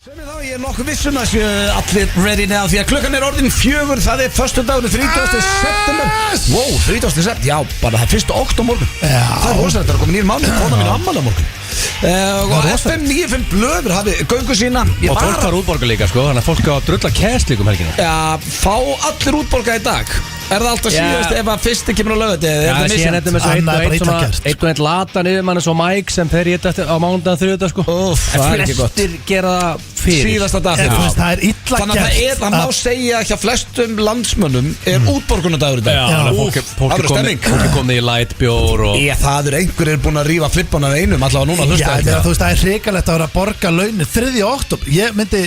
Ég nokkuð vissum að allir ready now því að klukkan orðin 4, það föstudagurinn 30. september. Wow, 30. september, já, bara það 1. október morgun. Það rosalegt, það komin nýjum mánuð, kona mín á afmæli á morgun. Og FM 95 blöður hafi göngu sína. Og fólk var útborga líka sko, þannig að fólk á að drulla cash líka helgina. Já, fá allir útborga í dag. Það alltaf síðast ef að fyrsti kemur á lögadegi? Já, síðan þetta með svo eitt og eitt latan yfir mann svo Mike sem fer í þetta á mánudaginn 3. sko. En flestir gera það fyrir síðasta dag. Það er illa gert. Þannig að það má segja hjá flestum landsmönnum útborgunardagur í dag. Já, fólk er komið í lightbjór og það einhverjir búin að rífa flippan af einum allavega núna að hlusta. Já, þú veist, það er hrikalegt að vera að borga launin 3. október. Ég myndi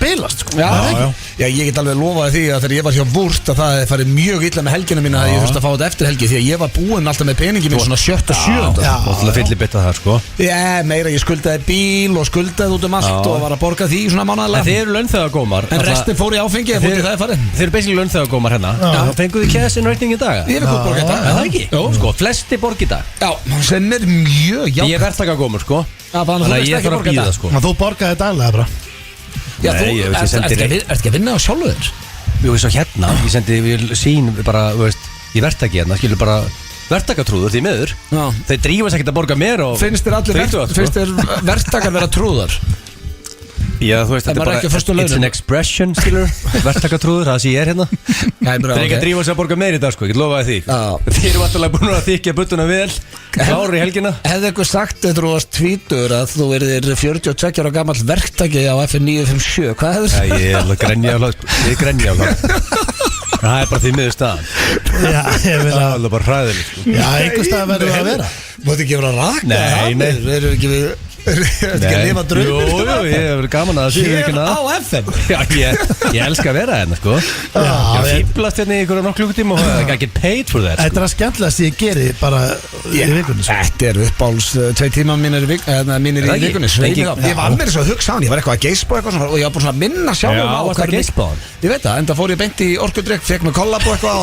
bilast sko. Já, ég get alveg lofaði því að þegar ég var hjá Vúrt að það farið mjög illa með helgina mína að ég þurfti að fá þetta eftir helgi því að ég var búinn alltaf með peningi mín svona 7. og 7. Og til að fylli bytta það sko. Já, meira ég skuldaði bíl og skuldaði út allt og var að borga því svona mánaðarlega. En þið eru launþegagómar. En restin fór í áfengi ef það er farið. Þið eru basically launþegagómar hérna. Fenguðu cash in writing í dag? Ég hef ekki borgað í dag. Það ekki? Sko, flesti borg í dag. Já, sem er mjög jákvætt. Ég er verktakagómur sko. Þannig að ég þarf að bíða sko. Þú borgaði daglega bara. Já, þú ert ekki að vinna á sjálfu þér? Jú, eins og hérna, ég sendi sín bara, þú veist, ég verktaki hérna, skilur bara verktakatrúður því miður. Þeir drífast ekkert að borga mér og finnst þér verktakar vera trúðar? Já, þú veist, þetta er bara it's an expression, skilur, verktakatrúður, það sem ég er hérna. Þeir ekki að drífa sig að borga meir í dag, sko, ég get lofaði því. Þeir eru alltaf búin að þykja buttuna vel, klári í helgina. Hefði eitthvað sagt þegar þú varst tvítur að þú erðir 42 ára gamall verktaki á FM 957, hvað hefur það? Já, ég er alveg grenja á hlað, ég grenja á hlað. Það er bara því miður staðan. Já, ég vil að það er bara hræðilegt, sko. Já, einhver stað verður að vera. Máttu ekki vera að raka? Nei. Þeir eru ekki við Þetta ekki að lifa drömm. Jú, ég hef verið gaman að það síðan ekki Hér á FM. Já, ég elska að vera hérna, sko. Ég fýblast hérna í ykkur nokkuð klukkutíma og það er ekki paid for that. Þetta er að skemmtilegast ég geri bara í vikunni. Þetta er uppáls 2 tíma mínir í vikunni. Ég var mér svo að hugsa hann, ég var eitthvað að geispa eitthvað svona og ég var búin að minna sjálfum á hvað er geispa hann. Ég veit það, enda fór ég beint í orkudrykk, fekk mér kollab og eitthvað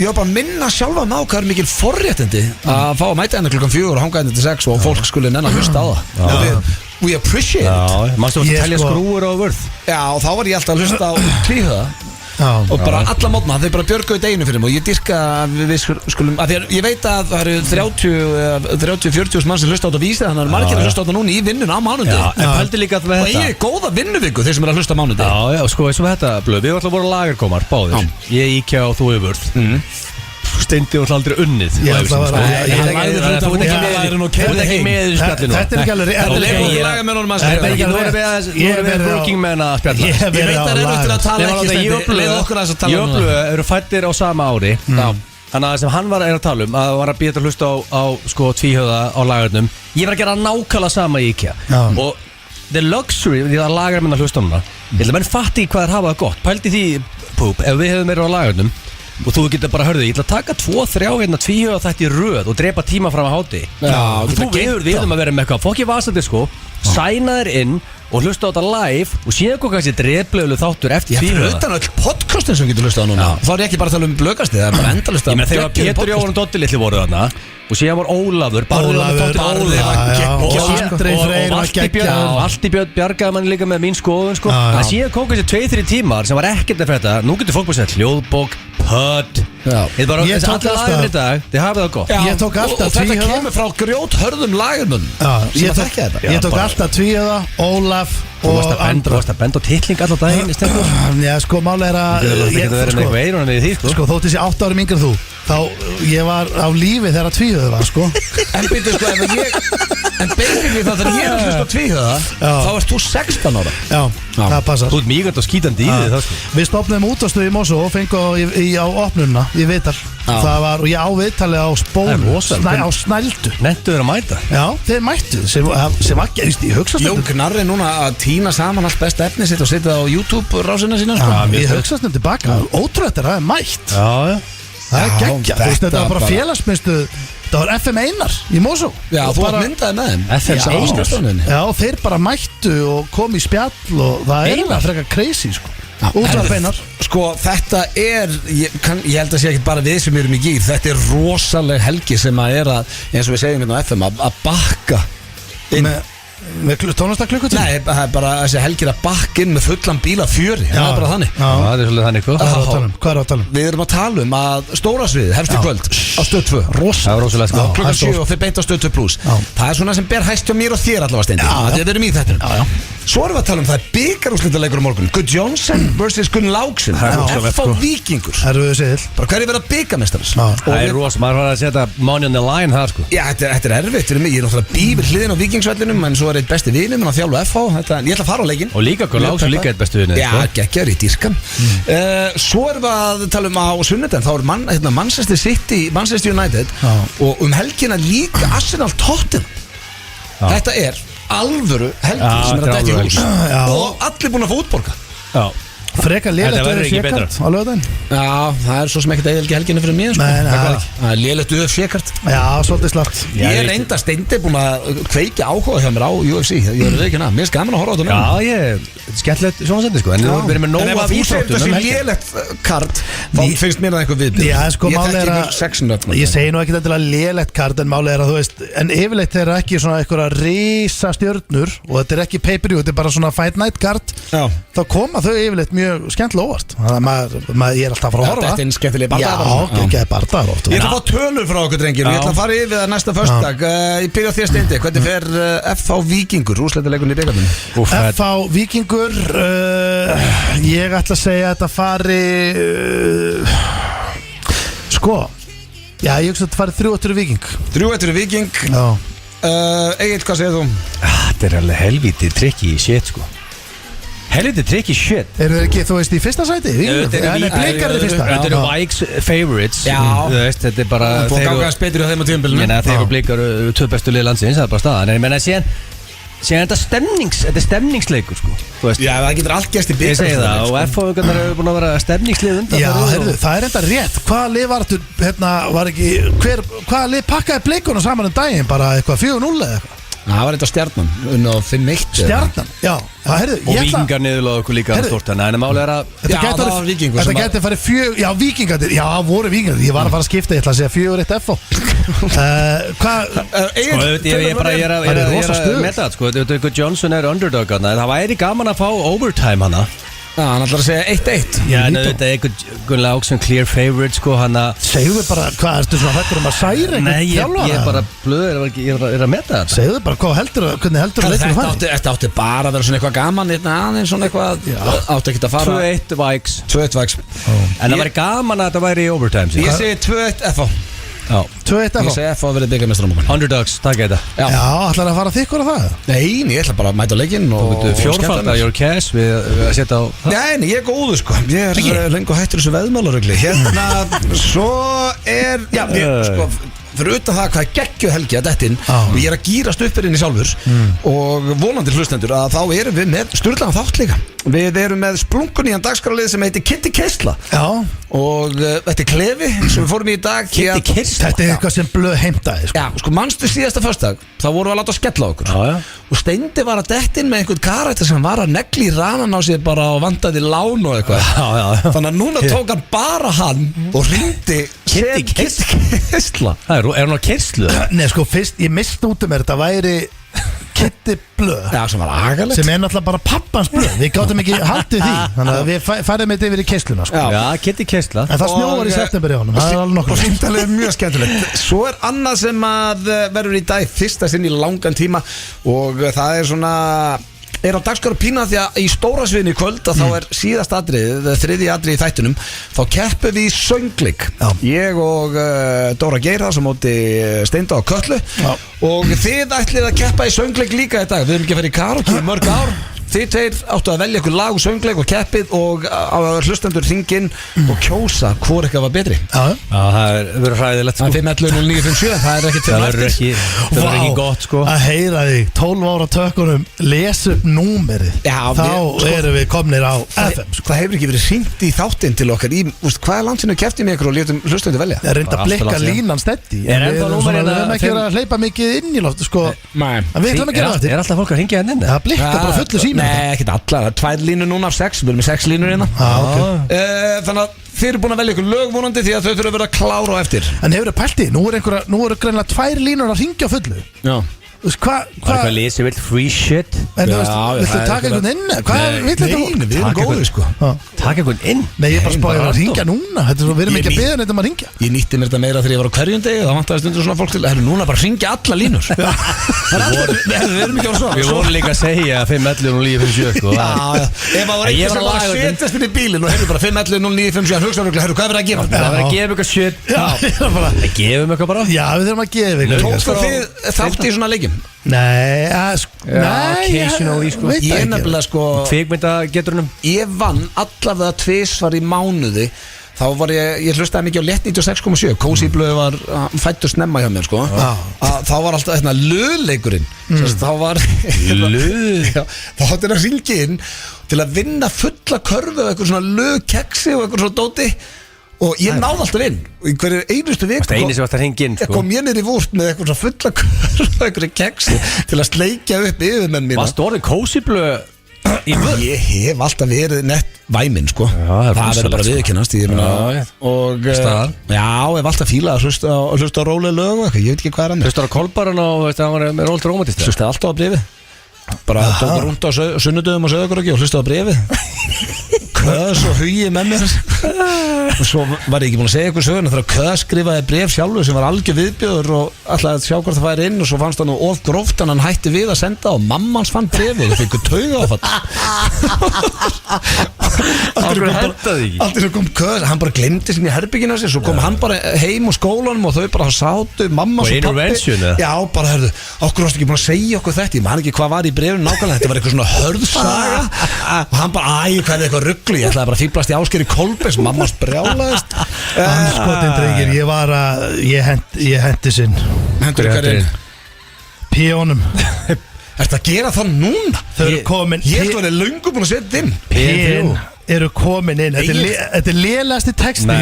ég var bara að minna sjálfa á hvað er mikil forréttindi að fá að mæta henni klukkan 4 og hanga henni til 6 og fólk skulle nenn að hlusta á það. We appreciate it. Mástu að telja skrúur á vörð. Já, og þá var ég alltaf að hlusta á tvíhöða og bara alla mótna, þeir bara björguðu deginu fyrir mig og ég dyrka við skulum, að því ég veit að það eru 30-40 mann sem hlusta á þetta vísið, þannig að margir að hlusta á þetta núna í vinnun á mánundi. En pældi líka að og ég er góða vinnuviku þeir sem er að hlusta á mánundi. Já, sko, eins og þetta blöð, við ætlum að voru lagerkomar, báðir. Ég íkja og þú yfir Steindi og aldrei unnið. Ég ætla að vera Þú ert ekki með í spjallinu. Þetta er ekki alveg Nú erum við working men að spjalla. Ég veit að það er auðvitað að tala ekki leið okkur að þess að tala Ég og Blöð eru fættir á sama ári. Þannig að sem hann var að tala um að var að býta að hlusta á sko tvíhöða á lagernum. Ég var að gera nákvæmlega sama í IKEA. Og the luxury því að lagermenn að hlusta núna, ég held að menn fatti hvað er hafa það gott. Pældi því, Púp, ef við hefum verið á lagernum og þú getur bara, hörðu, ég ætla að taka 2-3 hérna tvíhöða þetta í röð og drepa tíma fram að háti. Og þú veður við að vera með eitthvað fokki vasandi sko, sæna þér inn og hlusta á þetta live og síðan hvað kannski drefleglu þáttur eftir tvíhöða. Já, fyrir utan öll podcastin sem getur hlusta á núna. Þá er ég ekki bara að tala um blökasti, það er bara endalust að þegar Pétur Jóhann og Doddi litli voru þarna og síðan var Ólafur Allt í Björn bjargaði manni líka með mín skoðun sko. En síðan kom kannski 2-3 tímar sem var ekkert að frétta. Nú getur fólk bara að segja hljóðbók, pödd. Þetta er bara allir lagar í dag. Þið hafið það gott. Ég tók alltaf tvíhöða. Og þetta kemur frá grjóthörðum lagarnum. Ég tók alltaf tvíhöða, Ólaf Þú varst að benda á titling allar daginn í stendur. Já, sko, máli er að sko, þótt þessi 8 ári mingur þú þá ég var á lífi þegar tvíhöða var, sko. En byrju, sko, en basically þá þegar ég er hlust á tvíhöða þá varst þú 16 ára. Já, það passar. Þú ert mýgand og skítandi í þið það, sko. Við stopnum útastöðu í Mosó og fengum á opnunna í viðtal. Það var, og ég á viðtali á spónu á snældu. Nettu þeir að mæta? Já, þeir mættu sem var gerist í hugsastöndum. Jón Knarri núna að tína saman allt besta efni sitt og setja á YouTube rásina sína, sko. Í hugsastöndum tilbaka, ótrúlega það er mætt. Já. Það er geggja, þú veist, þetta var bara félagsmiðstu. Það var FM Einar í Mosó. Já, þú var myndaði með þeim. FM Einar? Já, þeir bara mættu og kom í spjall og það er eiginlega frekar crazy, sko. Útvarp Einar. Sko, þetta er, ég held að sé ekki bara við sem erum í gír, þetta er rosaleg helgi sem að er að, eins og við segjum hérna á FM, að bakka inn. Með tónlistarklukkutíma? Nei, það er bara þessi helgir að bakkinn með fullan bíl af fjöri. Það er bara þannig. Það er svolítið þannig, Hvað er að tala um? Við erum að tala um að stóra sviðið hefst í kvöld á Stöð 2. Það er rosalega sko. Klukkan 7 og þið beint á Stöð 2 Plus. Það er svona sem ber hæst hjá mér og þér allavega Steindi. Við erum í þetta. Svo erum við að tala um það er bikarúrslitaleikur á morgun. Guð Jónsson vs. Gunn Láksson. F.A. Víkingur. Bara hverju verða bikarmeistarar? Það er rosa, maður var að setja money on the line það sko. Já, þetta er erfitt fyrir mig. Ég er náttúrulega bífið hliðin á Víkingsvellinum en svo er eitt besti vinur minn að þjálfa F.A. Ég ætla að fara á leikinn. Og líka Gunn Láksson líka eitt bestu vinur. Já, geggjar í dýrkan. Svo erum við að tala um á sunnudaginn. Þá er Manchester City, Manchester United og helgina líka Arsenal Tottenham. Þetta er alvöru helgi sem er að dætt í hús og allir búin að fá útborga. Frekar lélegt öðru á lögðan. Já, það er svo sem ekkert eðilgi helginu fyrir mig sko. Það er lélegt UFC-kart. Já, svolítið slagt. Ég er reynda Steindi búin að kveikja áhuga hjá mér á UFC. Ég er ekki mér er gaman að horfa á þetta. Já, ég skemmtilegt sjónvarsefni sko. En við erum með nóg af íþróttum. En ef þessi lélegt kart þá finnst mér það eitthvað viðbyrð. Já, sko, ég þekki mjög sexnöfn. Ég segi nú ekki þetta lélegt kart en málið að þú veist en yfirleitt er ekki svona einhverja risa stjörnur og þetta er ekki pay-per-view, þetta er bara svona fight night kart. Þá koma þau yfirleitt mjög skemmtilega óvart. Ég er alltaf að fara að horfa. Þetta er skemmtilega bardagar. Já, ekki bardagar oft. Ég ætla að fá tölur frá okkur drengir. Ég ætla að fara yfir það næsta föstudag. Ég byrja á þér Steindi. Hvernig fer F.A. Víkingur úrslitaleikurinn í bikarnum? F.A. Víkingur ég ætla að segja að þetta fari sko já, ég hugsa að þetta fari 3-1 Víking. 3-1 Víking. Egil, hvað segir þú? Þetta er alveg helvítið tricky shit sko. Helvítið tricky shit. Eru þeir ekki, þú veist, í fyrsta sæti? Blikar í fyrsta. Þetta eru Vikes favorites. Já. Þú veist, þetta er bara þú gáðast betur á þeim á tímabilinu. Þeir eru Blikar 2 bestu lið landsins. Það er bara staðan. En ég menna síðan þetta er stemningsleikur sko. Já, það getur allt gerst í bikarnum. Ég segi það og F.A. eru búin að vera stemningslið undan. Já, heyrðu, það er enda rétt. Hvaða lið var þetta, var ekki hvaða lið pakkaði Blikunum saman daginn, bara eitthvað 4-0 eða eitthvað? Það var eitthvað Stjarnan og 5-1. Stjarnan, já, heyrðu. Og Víkingar niðurlóðu okkur líka stórt. En máli er að það var Víkingur. Þetta geti farið 4, já, Víkingar. Já, voru Víkingar. Ég var að fara að skipta, ég ætla að segja 4-1 F.A. Hvað? Ég er að meta það, sko. Guð Jónsson er underdog. Það væri gaman að fá overtime hana. Já, hann ætlar að segja 1-1. Já, þetta er Gunn Láksson clear favorite sko, segðu við bara, hvað ertu svona hættur að særa eitthvað? Nei, ég er bara blöður, ég er að meta þetta. Segðu við bara, hvernig heldur að leikur það? Þetta átti bara að vera svona eitthvað gaman aðeins svona eitthvað, átti ekki að fara 2-1 Vikes. 2-1 Vikes. En það væri gaman að þetta væri í overtime. Ég segi 2-1 F.A. 2-1 F.A. Ég segi F.A. verið bikarmeistarar á morgun. Underdogs, takk þetta. Já, ætlar að fara þykkur á það? Nei, ég ætla bara að mæta leikinn og fjórfalda your cash við að setja á það. Nei, ég er góður sko. Ég er lengur hættur þessu veðmálarugli. Svo er, já, sko fyrir utan það hvað geggjuð helgi að dettin og ég er að gýrast upp fyrir henni sjálfur og vonandi hlustendur að þá erum við með sturlaðan þátt líka. Við erum með splunkunían dagskrárlið sem heitir Kitty Keisla. Og þetta er klefi sem við fórum í dag. Kitty Keisla? Þetta er eitthvað sem blöð heimtaði sko. Já, sko manstu síðasta föstudag þá vorum við að láta skella okkur og Steindi var að dettin með einhvern karakter sem var að negli í ranan á sig bara og vandaði lán og eitthvað. Þannig að núna tók hann bara hann og hringdi Kitty Keisla. Er hún á keislu? Nei, sko, fyrst ég misti út þetta væri Kitty blöð. Já, sem var agalegt. Sem er náttúrulega bara pappans blöð. Við gáttum ekki haldið því. Þannig að við færðum þetta yfir í keisluna sko. Já, Kitty Keisla. En það snjóvar í september í honum. Það er alveg nokkuð. Og símtalið er mjög skemmtilegt. Svo er annað sem að verður í dag fyrsta sinn í langan tíma og það er svona er á dagskrá pína því að í stóra sviðinu í kvöld að þá er síðast atrið, þriðja atrið í þættunum, þá keppum við í söngleik. Ég og Dóra Geir þar sem móti Steinda og Köllu og þið ætlið að keppa í söngleik líka í dag. Við erum ekki að fara í karaoke í mörg ár. Þið tveir áttu að velja ykkur lag og söngleik og keppið og hlustendur hringinn og kjósa hvor eitthvað var betri. Já, það verður hræðilegt sko. Það er 511-0957, það er ekki til eftir. Það verður ekki gott sko. Að heyra því 12 ára tökunum lesa upp númerið. Þá erum við komnir á FM sko. Það hefur ekki verið hringt í þáttinn til okkar í, hvað er landsinu keppti með ykkur og létum hlustendur velja? Það er reynd að blikka línan stetti. Við erum ekki að hleypa mikið inn í loft sko. Er alltaf fólk að hringja henni inn? Það blikkar bara fullu síma. Nei, ekkert allar, það er 2 línur núna af 6. Við erum með 6 línur hérna. Þannig að þið eru búin að velja ykkur lög vonandi því að þau þurfa að vera klára á eftir. En hefur það pælt í, nú eru greinlega 2 línur að hringja á fullu. Já. Hvað lýsi vill free shit? En þú veist, viltu taka einhvern inn? Hvað vill þetta fólk? Nei, við erum góðir sko Taka einhvern inn? Nei, ég er bara spáðið að ringja núna. Við erum ekki að beða neitt að ringja. Ég nýtti mér þetta meira þegar ég var á hverjum degi. Það vantaði stundur svona fólk til núna bara ringja alla línur. Við erum ekki á svona. Við vorum líka að segja 511 og 957 sko. Ef maður var eitthvað sem var að setjast inn í bílinn og hefur bara 511 og 957 hugsanlega, hvað er verið að gefa? Það verður að gefa eitthvað shit. Það gefum eitthvað bara. Já, við þurfum að gefa eitthvað. Tókstu þið þátt í svona leikjum? Nei, occasionally sko. Ég nefnilega sko Kvikmyndageturunum. Ég vann allavega 2 svar í mánuði. Þá var ég hlustaði mikið á Létt 96,7. Kósi Blöð var fættur snemma hjá mér sko. Þá var alltaf löðleikurinn. Þá var löð. Þá hætti hann að ringi inn til að vinna fulla körfu og eitthvað svona löðkeksi og eitthvað svona dóti. Og ég náði alltaf inn. Og í hverju einustu viku Það eini sem varst að ringa inn sko. Kom ég niður í vúrt með eitthvað svona fulla körfu og eitthvað keksi til að sleikja upp yfirmenn mína. Varst orðið Kósi Blöð í vörð? Ég hef alltaf verið nett væminn sko. Það verður bara viðkennast. Og já, ég hef alltaf fílað að hlusta á róleg lög og eitthvað, ég veit ekki hvað er annað. Hlusta á Kolbarn og það var með rólt rómatist. Hlustaði alltaf á bréfið. Bara tók rúnt á sunnudöfum og Sauðárkróki og hlustaði á bréfið. Kös og hugi með mér. Og svo var ég ekki búin að segja eitthvað söguna þegar Kös skrifaði bréf sjálfur sem var algjör viðbjóður og ætlaði að sjá hvort það færi inn og svo fannst hann nú of gróft en hann hætti við að senda og mammans fann bréfið og fikk taugaáfall. Allt kom Kös, hann bara glemdi sinni í herbygginu sér, svo kom hann bara heim úr skólanum og þau bara sátu, mamma og pappi. Já, bara hörðu, okkur varstu ekki búin að segja okkur þetta, ég man ekki hvað var í bréfinu nákvæmlega, þetta var eitthvað svona hörðsaga og hann bara, hvað er eitthvað rugl ég ætlaði bara að fýblast í Ásgeiri Kolbeins mammas brjálaðist Anskotin drengir, ég hendi sinn Hendur hverjum? Píónum Ertu að gera það núna? Þau eru komin Ég ætla að vera löngu búin að setja inn Pín eru komin inn Þetta er lélegasti texti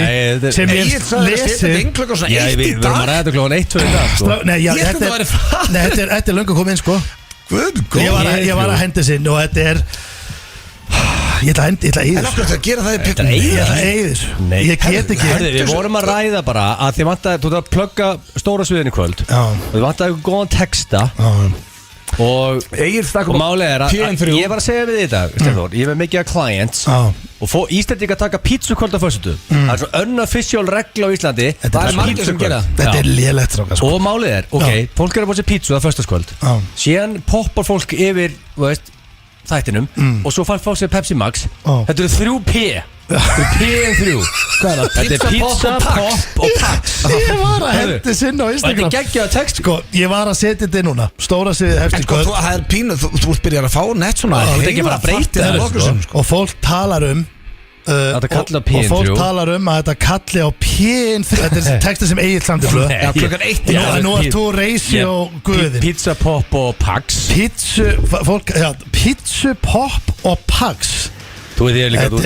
sem ég lesi Við verðum að ræða klokkan 1-2 í dag sko. Ég ætla að vera frá Þetta er löngu komin inn sko Ég var að hendi sinn og þetta er Ég ætla að eyða En okkur þetta að gera það í pippinu Ég ætla að eyða þessu Ég get ekki Við vorum að ræða bara að þið vantaði Þú þarf að plugga stóra sviðin í kvöld Og þið vantaði eitthvað góðan texta Og málega er að ég var að segja við þetta Stefán, ég hef mikið að clients Og Íslandi að taka pítsukvöld á föstutu Það er svona unofficial regla á Íslandi Það er margir sem gera Þetta er lélegt strákar Og málega er, ok, fólk er að búið sér pítsu á föstaskvöld Síðan poppar fólk yfir, veist þættinum og svo fær fólk sér Pepsi Max Þetta eru 3P Þetta er P3 Hvað er það? Þetta er pizza, pop og pax Ég var að hendi sinna á Instagram Þetta er geggjaða text Sko, ég var að setja þetta inn núna Stóra sviðið hefst í kvöld Það er pínu, þú ert byrjað að fá nett svona Þú ert ekki að fara að breyta það Og fólk talar P3 og fólk talar að þetta kalli á P3 Þetta er texta sem Egill Sandi flöð klukkan 1 Nú ert þú reysi og guðin Pizza, pop og pax Pizza, pop og pax Þú veit ég líka, þið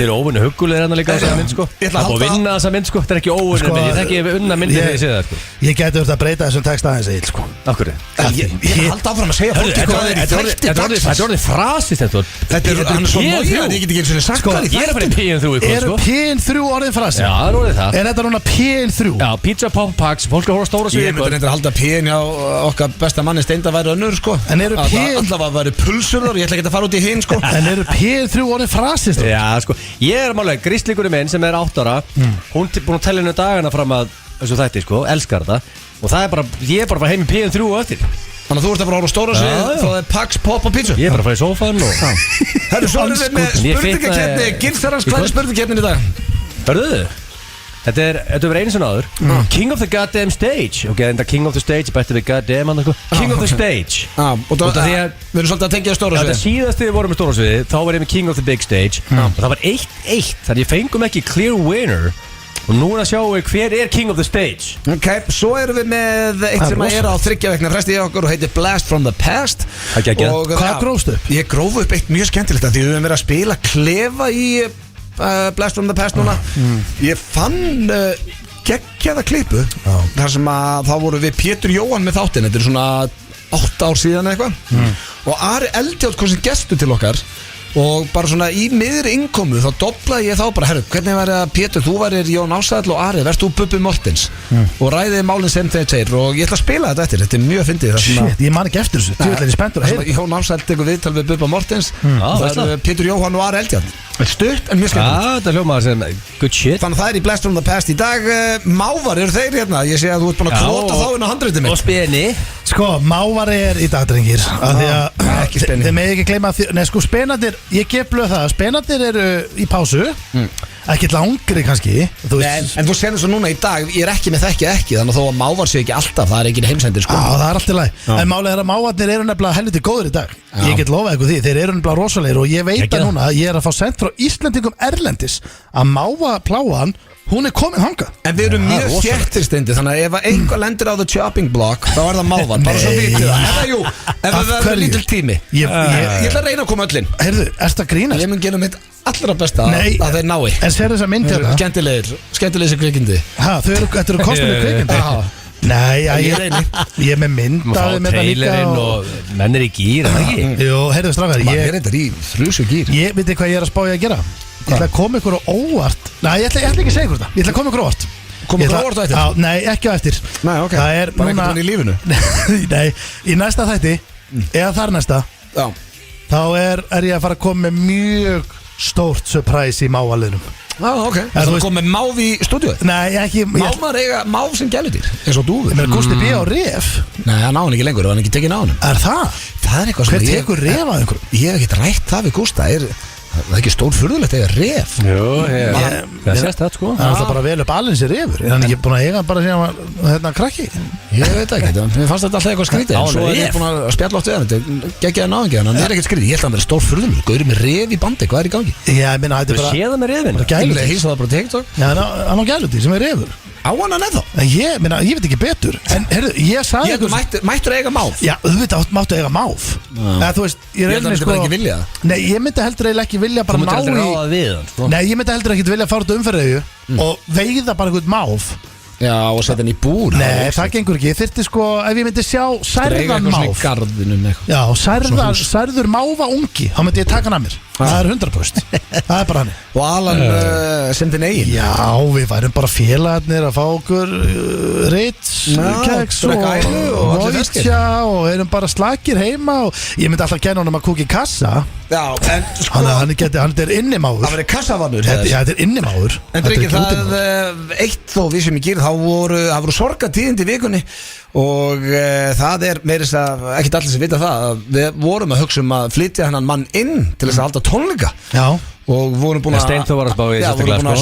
eru óvunni huggulegir hérna líka á þessa mynd sko Það er búið að vinna þessa mynd sko, þetta er ekki óvunni mynd Ég þekki ef unna myndi þegar ég sé það sko Ég geti verið að breyta þessum text aðeins Egill sko Akkur Ég held áfram að segja fólki hvað er þreytti dagsins Þetta er orðið frasist Þetta er hann svo móið, ég get ekki eins og sagt hvað Ég er að fara í P3 í kvöld sko Er P3 orðin frasi? Já, það er orðið það Er þetta núna P3? Já, pizza, pop, pax, fólk er að hóra stóra sviði Ég myndi reynda að halda P3 á okkar besta manni Steinda væri önnur sko En eru P3 Allavega væri pulsurður, ég ætla ekki að fara út í hinn sko En eru P3 orðin frasist? Já, sko, ég er málega gríslíkurinn minn sem er 8 ára Hún er búin að tella hennu dagana fram að þessu þætti sko, elskar þetta Og það er bara, ég er bara að fara heim í P3 og eftir Þannig að þú ert að fara á stóra svið þá það er pax, pop og pizza Ég er bara að fara í sófan og Herru, svo erum við með spurningakeppni Gilsarans, hvað er spurningakeppnin í dag? Hörðu, þetta verður einu svona áður King of the goddamn stage Ok, enda King of the stage, bætti við goddamn King of the stage Og við erum svolítið að tengja á stóra svið Þetta síðast þegar við vorum með stóra svið þá var ég með King of the big stage Og það var 1-1, þannig ég fengum ekki clear winner Og núna sjáum við hver er King of the Stage Ok, svo erum við með eitt sem er á 3 vegna fresti í okkur og heitir Blast from the Past Hvað grófstu upp? Ég gróf upp eitt mjög skemmtilegt Því við höfum verið að spila klefa í Blast from the Past núna Ég fann geggjaða klipu þar sem að þá voru við Pétur Jóhann með þáttinn Þetta er svona 8 ár síðan eitthvað Og Ari Eldjátt kom sem gestur til okkar og bara svona í miðri innkomu þá doblaði ég þá bara, herru, hvernig væri að Pétur, þú værir Jón Ásæll og Ari, verðst þú Bubbi Mortens og ræðið málinn sem þeir tveir og ég ætla að spila þetta er mjög fyndið. Shit, ég man ekki eftir þessu, þú ætla ég spenntur að heyra. Jón Ásæll tekur viðtal við Bubba Mortens og það er Pétur Jóhann og Ari Eldjárn. Stutt en mjög skemmtilegt. Þetta hljómaður sem good shit. Þannig að það er í Blast from the Past í dag. Mávar eru þeir hérna, ég sé að þú ert búin að kvota þá inn á handritið mitt. Og Speni. Sko, Mávar í dag, drengir, af því að þið með ekki gleyma því, nei sko, Spenarnir, ég gef blöð það, Spenarnir eru í pásu, ekkert langri kannski, þú veist. En þú senir svo núna í dag, ég er ekki með þekki ekki, þannig að þó að Mávar sé ekki alltaf, það er ekki heimsendir sko. Já, það er alltaf læg, en málið er að Mávarnir eru nefnilega helviti góður í dag. Ég get lofað ykkur því, þeir eru nefnilega rosalegir og ég veit að núna, ég er að fá sent frá Íslendingum erlendis að Mávapláan, hún er komin hangað. En við erum mjög þéttirsteindi, þannig að ef einhver lendir á the chopping block, þá er það Mávar, bara svo vitið það. Ef það verður lítill tími. Ég ætla að reyna að koma öllin. Heyrðu, ertu að grínast? Ég mun gera mitt allra besta að þeir nái. En sér þess að mynd hérna? Skemmtilegir sem kvikindi. Þetta eru kostumir kvikindi? Nei, ég er með myndaði með það líka og menn í gýr, er það ekki? Jú, heyrðu strafgar, ég er eitthvað í þrjusu gýr. Ég veit hvað ég er að spá ég að gera. Ég ætla að koma ykkur á óvart. Nei, ég ætla ekki að segja ykkur þetta. Ég ætla að koma ykkur á óvart. Koma ykkur á óvart á eftir? Nei, ekki á eftir. Nei, ok, bara einhvern veginn í lífinu. Nei, í næsta þætti, eða þar næsta, þá er ég að fara að koma með mjög stórt surprise í Mávaliðnum. Ok, það kom með máv í stúdíu? Nei, ekki. Mávar eiga máv sem gæludýr, eins og dúfur. Mér Gústi B. á ref. Nei, hann á hann ekki lengur og hann ekki tekinn á hann. Er það? Það er eitthvað sem hver tekur ref að einhverjum? Ég hef ekkert rætt það við Gústa. Það er ekki stór furðulegt að eiga ref. Jú, það sést það sko. Það er alltaf bara vel upp alveg sér refur. Er hann ekki búin að eiga bara síðan hérna krakki? Ég veit ekki, mér fannst þetta alltaf eitthvað skrítið. En svo er ég búin að spjalla oft við hann. Þetta geggjaði náðingi, hann er ekkert skrítið. Ég held að hann verið stór furðulegt. Gaurið með ref í bandi, hvað er í gangi? Ég meina, þetta er bara... Þú séð það með refinu? Ég hýsa það bara TikTok. Já, hann á gæludýr sem er refur. Á hann ennþá? Ég veit ekki betur. En heyrðu, ég sagði ykkur... Mættur eiga máv? Já, auðvitað máttu eiga máv. Þú veist, ég myndi bara ekki vilja það. Nei, ég myndi heldur eiginlega ekki vilja bara ná í... Þú myndi heldur ráða við hann. Nei, ég myndi heldur ekki vilja fara út umferðauðu og veiða bara einhvern máv. Já, og setja hann í búr. Nei, það gengur ekki. Ég þyrfti sko, ef ég myndi sjá særðan máv. Já, særður máva ungi, þá myndi ég taka hann að mér. Það er 100%. Það er bara hann. Og Alan sem þinn eigin. Já, við værum bara félagarnir að fá okkur Ritz, keks og Vojtja og erum bara slakir heima og ég myndi alltaf kenna honum að kúka í kassa. Já, en sko hann er innimáður. Það verður kassavannur. Já, þetta er innimáður. En drengir, það eitt þó við sem ég gera, það voru sorgatíðindi í vikunni og það er meirist að ekkert allir sem vita það að við vorum að hugsa að flytja hennan mann inn til þess að halda tónleika. Já. Og vorum búin að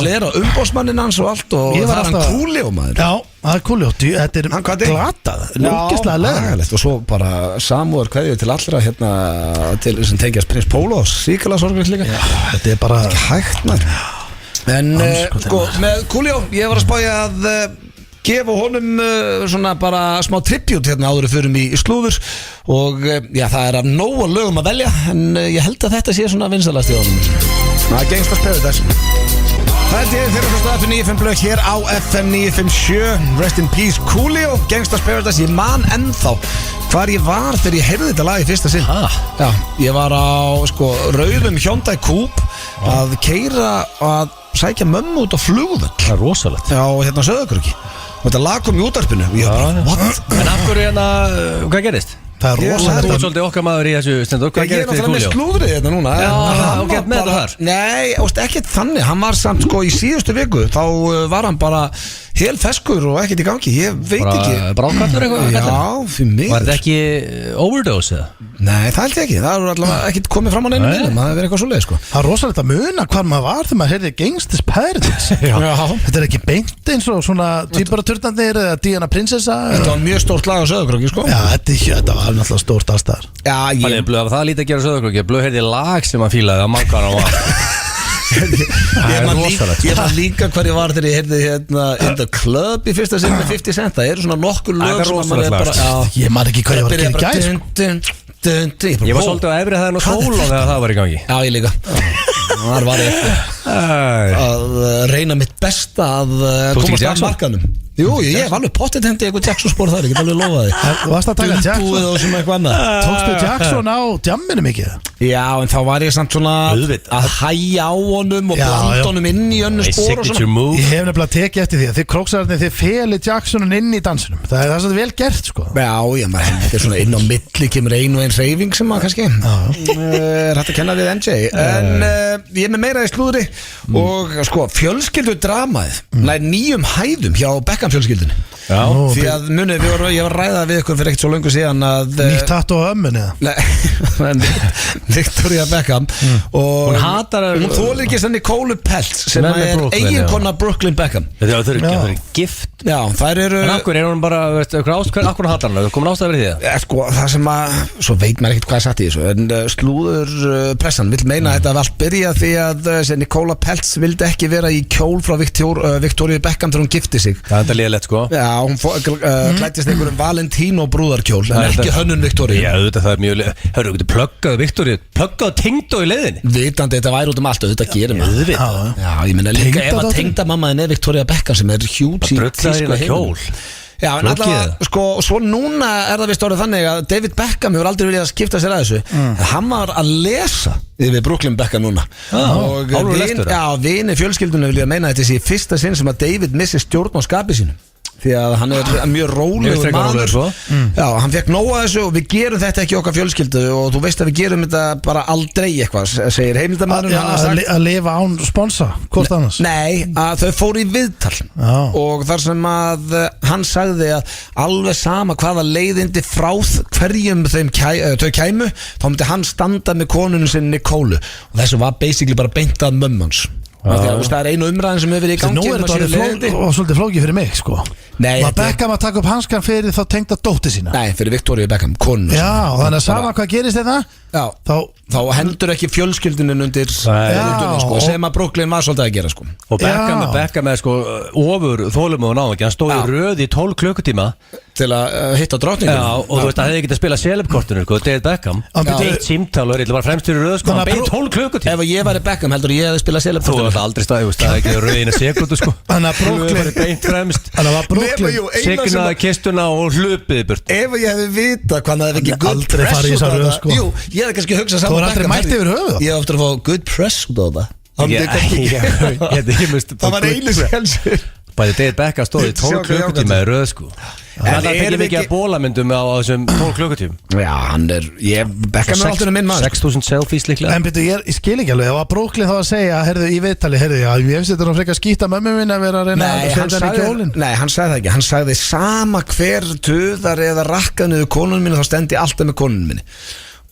slera umbósmanninn hans og allt og það er hann Coolio maður. Já, það er Coolio, þetta er glatað, lúkislega leðilegt. Og svo bara samúður kveðju til allra hérna til sem tengjast Prins Pólos, síkala sorgriðt líka. Já, þetta er bara ekki hægt maður. En sko, með Coolio, ég var að spája að gefa honum svona bara smá tribute hérna áður fyrir mig í slúður og já, það er af nóga lögum að velja en ég held að þetta sé svona vinsalast í honum. Það er Gangsta's Paradise. Það er til þeirra fyrstu FM 95 blöð hér á FM 957. Rest in peace Coolio, Gangsta's Paradise. Ég man ennþá hvar ég var þegar ég heyrði þetta lag í fyrsta sinn. Já, ég var á sko rauðum Hyundai Coupe að keyra að sækja mömmu út á flugvöll. Það er rosalegt. Já, hérna á Sauðárkróki. Og þetta lag kom í útvarpinu og ég bara, what? En af hverju hérna, hvað gerist? Það er rosalegt. Þú ert svolítið okkar maður í þessu stendur. Hvað gerist þið í Coolio? Ég er náttúrulega með slúðrið þetta núna. Já, og gett með þetta þar. Nei, ekkert þannig. Hann var samt sko í síðustu viku. Þá var hann bara hel feskur og ekkert í gangi. Ég veit ekki. Brákallur eitthvað? Já, fyrir mig. Var þetta ekki overdose eða? Nei, það held ég ekki. Það er allavega ekkert komið fram á neinum minnum. Það er verið eitthvað svoleið sko. Það er rosalegt að muna hvar maður var þegar maður heyrði Gangsta's Paradise. Þetta er ekki beint eins og svona Tvíbaraturnar eða Diana Prinsessa. Þetta var mjög stórt lag á Sauðárkróki sko. Já, þetta var náttúrulega stórt aðstæðar. Já, það er lítið að gera Sauðárkróki. Blöð heyrði lag sem hann fílaði að mangar á Ég man líka hver ég var þegar ég heyrði hérna In the Club í fyrsta sinn með 50 Cent. Það eru svona nokkur lög sem maður er bara ég man ekki hvað ég var að gera í gær. Ég var svolítið á efri hæðin og sóla þegar það var í gangi. Já, ég líka. Þar var ég að reyna mitt besta að komast af markanum. Jú, ég hef alveg pottet hendi eitthvað Jackson spór þar, ég get alveg lofa því. Þú varst að taka Jackson Dulbúið og svona eitthvað annað. Tókstu Jackson á jamminu mikið? Já, en þá var ég samt svona að hæja á honum og blanda honum inn í önnu spór og svona. Ég hef nefnilega tekið eftir því að þið króksararnir þið feli Jacksonin inn í dansinum. Það er svolítið vel gert sko. Já, maður hendur svona inn á milli kemur ein og ein hreyfing sem maður kannski er hægt að kenna við MJ. En ég er með meira í slúðri og sko, fjölskyldudramaðið nær 9 hæðum hjá Beckham fjölskyldunni. Því að munið, ég var að ræða við ykkur fyrir ekkert svo löngu síðan að nýtt hatt á ömmun eða? Nei, Victoria Beckham og hún þólir ekki sem Nicole Peltz sem er eiginkona Brooklyn Beckham. Það eru gift. Já, þær eru. En akkur hún bara, akkur hattar hana, komin ástæða verið því það? Sko, það sem að, svo veit maður ekkert hvað er satt í þessu, en slúður pressan vill meina að þetta var allt byrja því að Nicole Peltz vildi ekki vera í kjól frá Victoria Beckham þegar hún gifti sig. Það er þetta liðlegt sko. Já, hún klættist einhverjum Valentino brúðarkjól en ekki hönnun Victoria. Já, það er mjög hörru, þú getur pluggaðu Victoria, pluggaðu tengdó í leiðinni. Vitandi, þetta væri út allt og þetta gerir maður. Já, ég meina líka ef að tengdamammaðin er Victoria Beckham sem er hjúts í tísku heimil. Já, en allavega, sko, svo núna er það vist orðið þannig að David Beckham hefur aldrei viljað að skipta sér að þessu. Hann var að lesa yfir Brooklyn Beckham núna. Og vini fjölskyldunum vilja meina þetta sé fyrsta sinn sem að David missi stjórn á skapi sínu. Því að hann er mjög rólegur maður. Já, hann fekk nóg að þessu og við gerum þetta ekki okkar fjölskyldu og þú veist að við gerum þetta bara aldrei eitthvað, segir heimildamaðurinn. Að lifa án sponsa, hvort annars? Nei, að þau fóru í viðtal og þar sem að hann sagði að alveg sama hvaða leiðindi frá hverjum þau kæmu, þá myndi hann standa með konunum sinni Nicole og þessu var basically bara beint að mömmans. Það er einu umræðin sem hefur verið í gangi. Nú er þetta svolítið flókið fyrir mig sko. Var Beckham að taka upp hanskan fyrir þá tengda dóttir sína? Nei, fyrir Victoria Beckham, konu. Já, þannig að sama hvað gerist þetta? Já, þá hendur ekki fjölskyldunin undir sko, sem að Brooklyn var svolítið að gera sko. Og Beckham er sko ofur þólumóðun á ekki. Hann stóð í röð í 12 klukkutíma til að hitta drottningunum. Já, og þú veist að það hefði getið að spila selebkortinu sko, David Beckham. Eitt símtal og var fremst fyrir röð sko, hann beint 12 klukkutíma. Ef ég væri Beckham heldur ég hefði spilað selebkortinu. Þú hefði aldrei staðið, það hefði ekki röðina sekundu sko. Þannig að Brooklyn beint fremst. Signaði kistuna og hlupið burt. Ef ég hefði vita hvað það hefði ekki good press út á það. Jú, ég hefði kannski hugsað saman Beckham. Ég hefði eftir að fá good press út á það. Það var einu skjálsur. Bæði David Beckham stóði 12 klukkutíma í röð sko. Það er ekki mikið að bólamyndum á þessum 12 klukkutíma. Já, Beckham er alltaf minn maður. 6.000 selfies líklega. En byrju, ég skil ekki alveg. Það var Brooklyn þá að segja, herðu, í viðtali, herðu, já, ég finnst þetta frekar skýta mömmu minn að vera að reyna að setja henni í kjólinn. Nei, hann sagði það ekki. Hann sagði sama hver tuðar eða rakka niður konun minni, þá stendi alltaf með konun minni.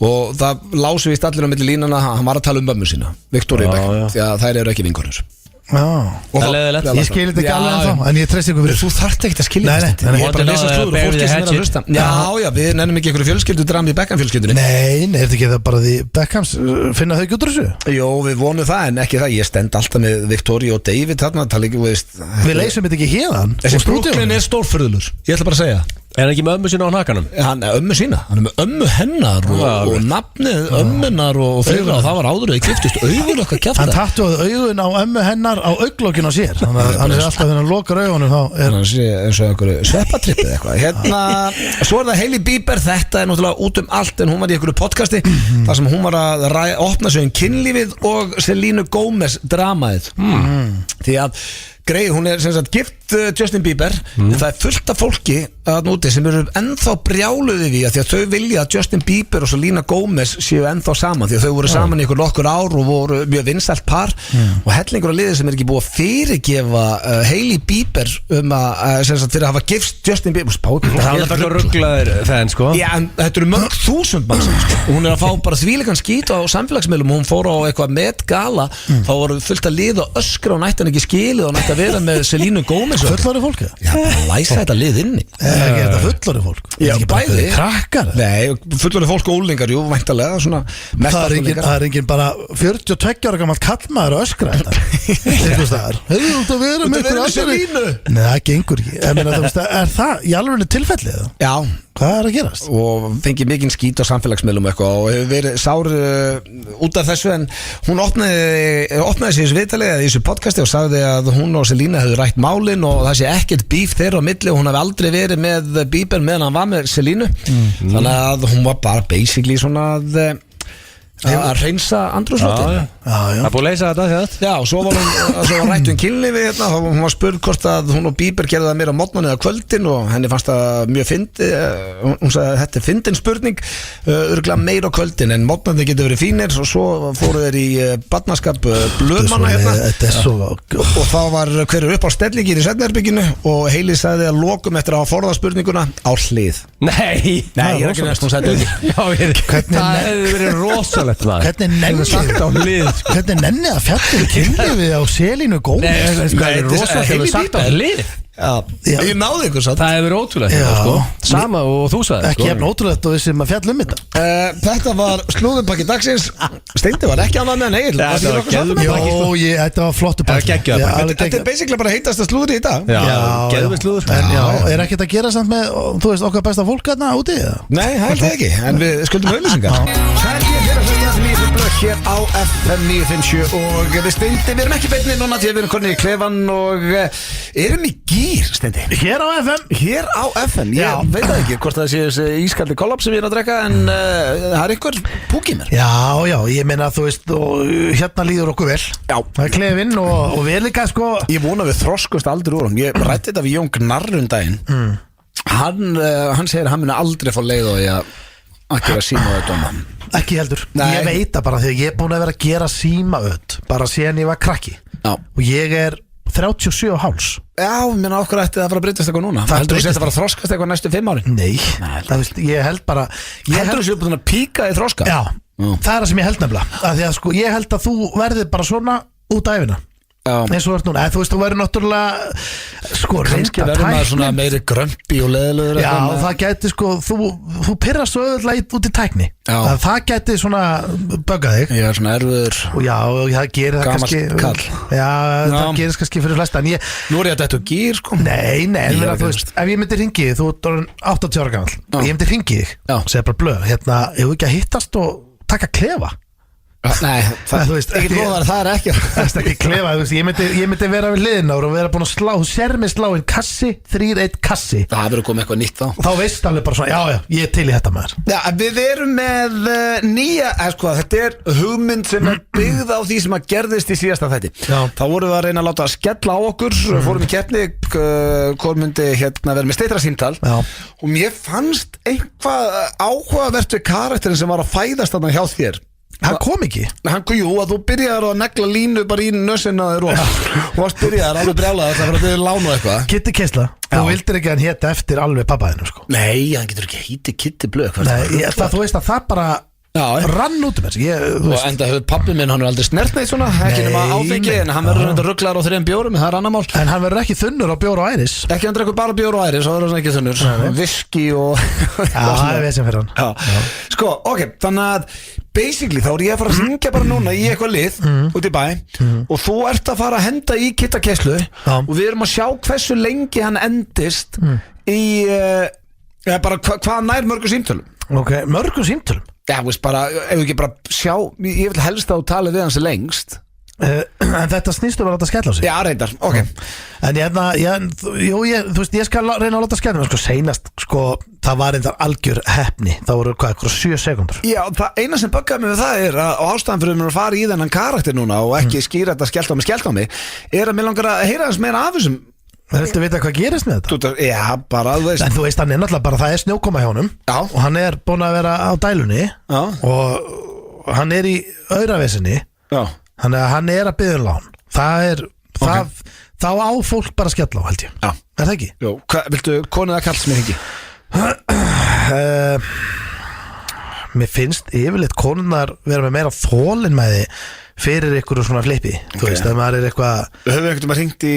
Og það lásu vist allir á milli línana, hann var að tala mömmu sína, Victoria Beckham, því að þær eru ekki vinkonur. Ég skil þetta ekki alveg ennþá, en ég treyst ykkur fyrir. Þú þarft ekki að skilja þetta. Ég er bara að lesa slúður og fólki sem er að hlusta. Já, við nennum ekki einhverju fjölskyldudrami í Beckham fjölskyldunni. Nei, er þetta ekki það bara því Beckhams finna þau ekki út úr þessu? Jó, við vonum það, en ekki það. Ég stend alltaf með Victoria og David þarna, tala ekki, veist. Við leysum þetta ekki hérðan. Þessi Brooklyn er stórfurðulur, ég ætla bara að segja. Er hann ekki með ömmu sína á hnakanum? Hann er ömmu sína, hann er með ömmu hennar og nafnið ömmunar og fleira og það var áður að ég kliftist augun okkar kjafta. Hann tattuði augun á ömmu hennar á auglokkin á sér. Hann er alltaf þegar hann lokar augunum þá er hann eins og einhverju sveppatrippið eitthvað. Svo er það Hailey Bieber, þetta er náttúrulega út allt en hún var í einhverju podcasti þar sem hún var að opna sig kynlífið og Selena Gomez dramaðið. Því að greið, hún er sem sagt gift Justin Bieber en það er fullt af fólki að núti sem eru ennþá brjáluði við því að þau vilja að Justin Bieber og Selena Gomez séu ennþá saman því að þau voru saman í nokkur ár og voru mjög vinsælt par og hellingur af liðir sem er ekki búið að fyrirgefa Hailey Bieber sem sagt fyrir að hafa gifst Justin Bieber það er bara rugglaðir þenn sko. Já, en þetta eru mörg þúsund mann og hún er að fá bara þvílegan skít á samfélagsmiðlum og hún fór á eitthvað Met Gala þá voru fullt að lið og öskra og nætti hann ekki skilið og nætti að vera með Selena Gomez fullorðið fólk? Já, bara læsa þetta lið inni. Ekki þetta fullorðið fólk? Já, bæði. Krakkar? Nei, fullorðið fólk og úlingar, jú, væntalega svona það er engin bara 42 ára gamalt kallmaður að öskra þetta. Eitthvað staðar. Hefur þú út að vera með ykkur aðsverði? Nei, það gengur ekki. Er það í alveg tilfellið? Já, Hvað að gerast? Og fengið mikinn skít á samfélagsmiðlum eitthvað og hefur verið sár út af þessu en hún opnaði sig þessu viðtalið í þessu podcasti og sagði að hún og Selena hefðu rætt málin og það sé ekkert bíf þeirra á milli og hún hefði aldrei verið með Bieber meðan hann var með Selenu þannig að hún var bara basically svona að reynsa andrúmsloftið. Það er búið að leysa þetta Já, og svo var rætt kynlífi hérna, þá hún var spurð hvort að hún og Bieber gerði það meira á morgnan eða kvöldin og henni fannst það mjög fyndið hún sagði að þetta er fyndin spurning örugglega meira á kvöldin en morgnandi getur verið fínir og svo fóru þeir í barnaskap blöðmanna hérna og þá var hver upp á stellingin í svefnherberginu og Hailey sagði að lokum eftir að hafa forðað spurninguna á hlið. Nei, ég er ekki næst, hún sagði það hefði verið rosalegt Hvernig nenni að fjallum kynlífi á Selínu Gómez? Nei, það er rosalegt hefur sagt á hlið Ég náði ykkur satt. Það hefur ótrúlegt Sama og þú sagði Ekki jafn ótrúlegt og við sem að fjallum þetta Þetta var slúðupakki dagsins Steindi var ekki annað með en Egil Þetta var flottu pakki Þetta er basically bara heitasta slúðri í dag Geðveikt slúður Er ekkert að gera samt með þú veist okkar besta fólk hérna úti? Nei, held ekki, en við skuldum auðlýsingar Það er hér að hlusta þessi nýjum blöð hér á FM 957 og við Steindi, við erum ekki beinni núna því að við erum konið í klefan og erum í gýr, Steindi Hér á FM, ég veit það ekki hvort það sé þessi ískaldi kollaps sem ég er að drekka en það er ykkur púk í mér Já, ég meina þú veist og hérna líður okkur vel Það er klefinn og við líka sko Ég vona við þroskust aldrei úr hann Ég rætti þetta við Jón Gnarr daginn Hann segir að hann muni aldrei fá leið og að gera símaöð Ekki heldur, Nei. ég veit það bara því að ég er búin að vera að gera símaöð bara síðan ég var krakki og ég er 37 og háls Já, minna okkur ætti það að fara að breytast eitthvað núna Heldur þú að þetta fara að þroskast eitthvað næstu 5 ári? Nei, það veist, ég held bara Heldur þú að búin að píka í þroska? Já, það er það sem ég held nefnilega að því að sko, ég held að þú verðir bara svona út af æfina eins og þú ert núna, þú veist, þú verður náttúrulega sko, kannski verður maður svona meiri grömpi og leðilegur Já, það gæti sko, þú pirrast svo öðvöldlega út í tækni það gæti svona böggað þig Ég er svona erfiður og já, það gerir það kannski kall. Já, það gerist kannski fyrir flesta Nú er ég að þetta og gýr sko Nei, en þú veist, ef ég myndi ringi þig, þú ert orðinn 80 ára gamall og ég myndi ringi þig og segja bara blöð, hérna, ef þú ekki að hittast og taka klefa Nei, það er ekki Það er ekki klefa, þú veist, ég myndi vera við hliðina og vera búin að slá, þú sér mig slá inn kassi, 3-1 kassi Það verður komið eitthvað nýtt þá Þá veist alveg bara svona, já, ég er til í þetta maður Já, við erum með nýja, sko, þetta er hugmynd sem er byggð á því sem að gerðist í síðasta þætti Þá vorum við að reyna að láta skella á okkur, fórum í keppni, hvor myndi hérna vera með steitra símtal og mér fannst eitthvað áhugavert við karakterin sem var að fæðast þarna hjá þér Hann kom ekki Jú, að þú byrjaðir að negla línu bara í nössina þér og varst byrjaðir alveg brjálaðir það fyrir að byrja lánu eitthvað Kitty Kessla, þú vildir ekki að hann hétt eftir alveg pappaðinu sko Nei, hann getur ekki heiti Kitty Blöð Nei, þú veist að það bara rann út um þessu Og enda hefur pabbi minn, hann er aldrei snert neitt svona ekki nema áfengi, en hann verður rugglar á 3 bjórum, það er annar mál En hann verður ekki þunnur á bjór og æris Ekki hann drekkur bara bjór og æris, þá verður hann ekki þunnur Viski og það er við sem fyrir hann Sko, ok, þannig að basically þá er ég að fara að hringja bara núna í eitthvað lið út í bæ og þú ert að fara að henda í Kitta Kesslu og við erum að sjá hversu lengi hann endist í bara hvað nær mörgum símtölum Ok, mörgum símtölum? Já, veist bara, ef við ekki bara sjá ég vil helst að þú tala við hans lengst En þetta snýstu bara að láta skella á sig Já, reyndar, ok En þú veist, ég skal reyna að láta skella á sig Seinast, það var reyndar algjör heppni Það voru eitthvað 7 sekundur Já, það eina sem böggaði mig við það er og ástæðan fyrir mér að fara í þennan karakter núna og ekki skýra þetta skellt á mig er að mér langar að heyra þess meira af þessum Viltu vita hvað gerist með þetta? Já, bara, þú veist En þú veist, hann er náttúrulega bara, það er snjókoma hjá honum og hann er búin að vera á dælunni og hann er í auravesinni Þannig að hann er að biðja lán Þá á fólk bara að skella á, held ég Er það ekki? Jú, viltu konið að kalls mér ekki? Mér finnst yfirleitt konunar vera með meira þólin með því fyrir ykkur svona flippi Þú veist, ef maður er eitthvað Höfum við einhvern veginn hringt í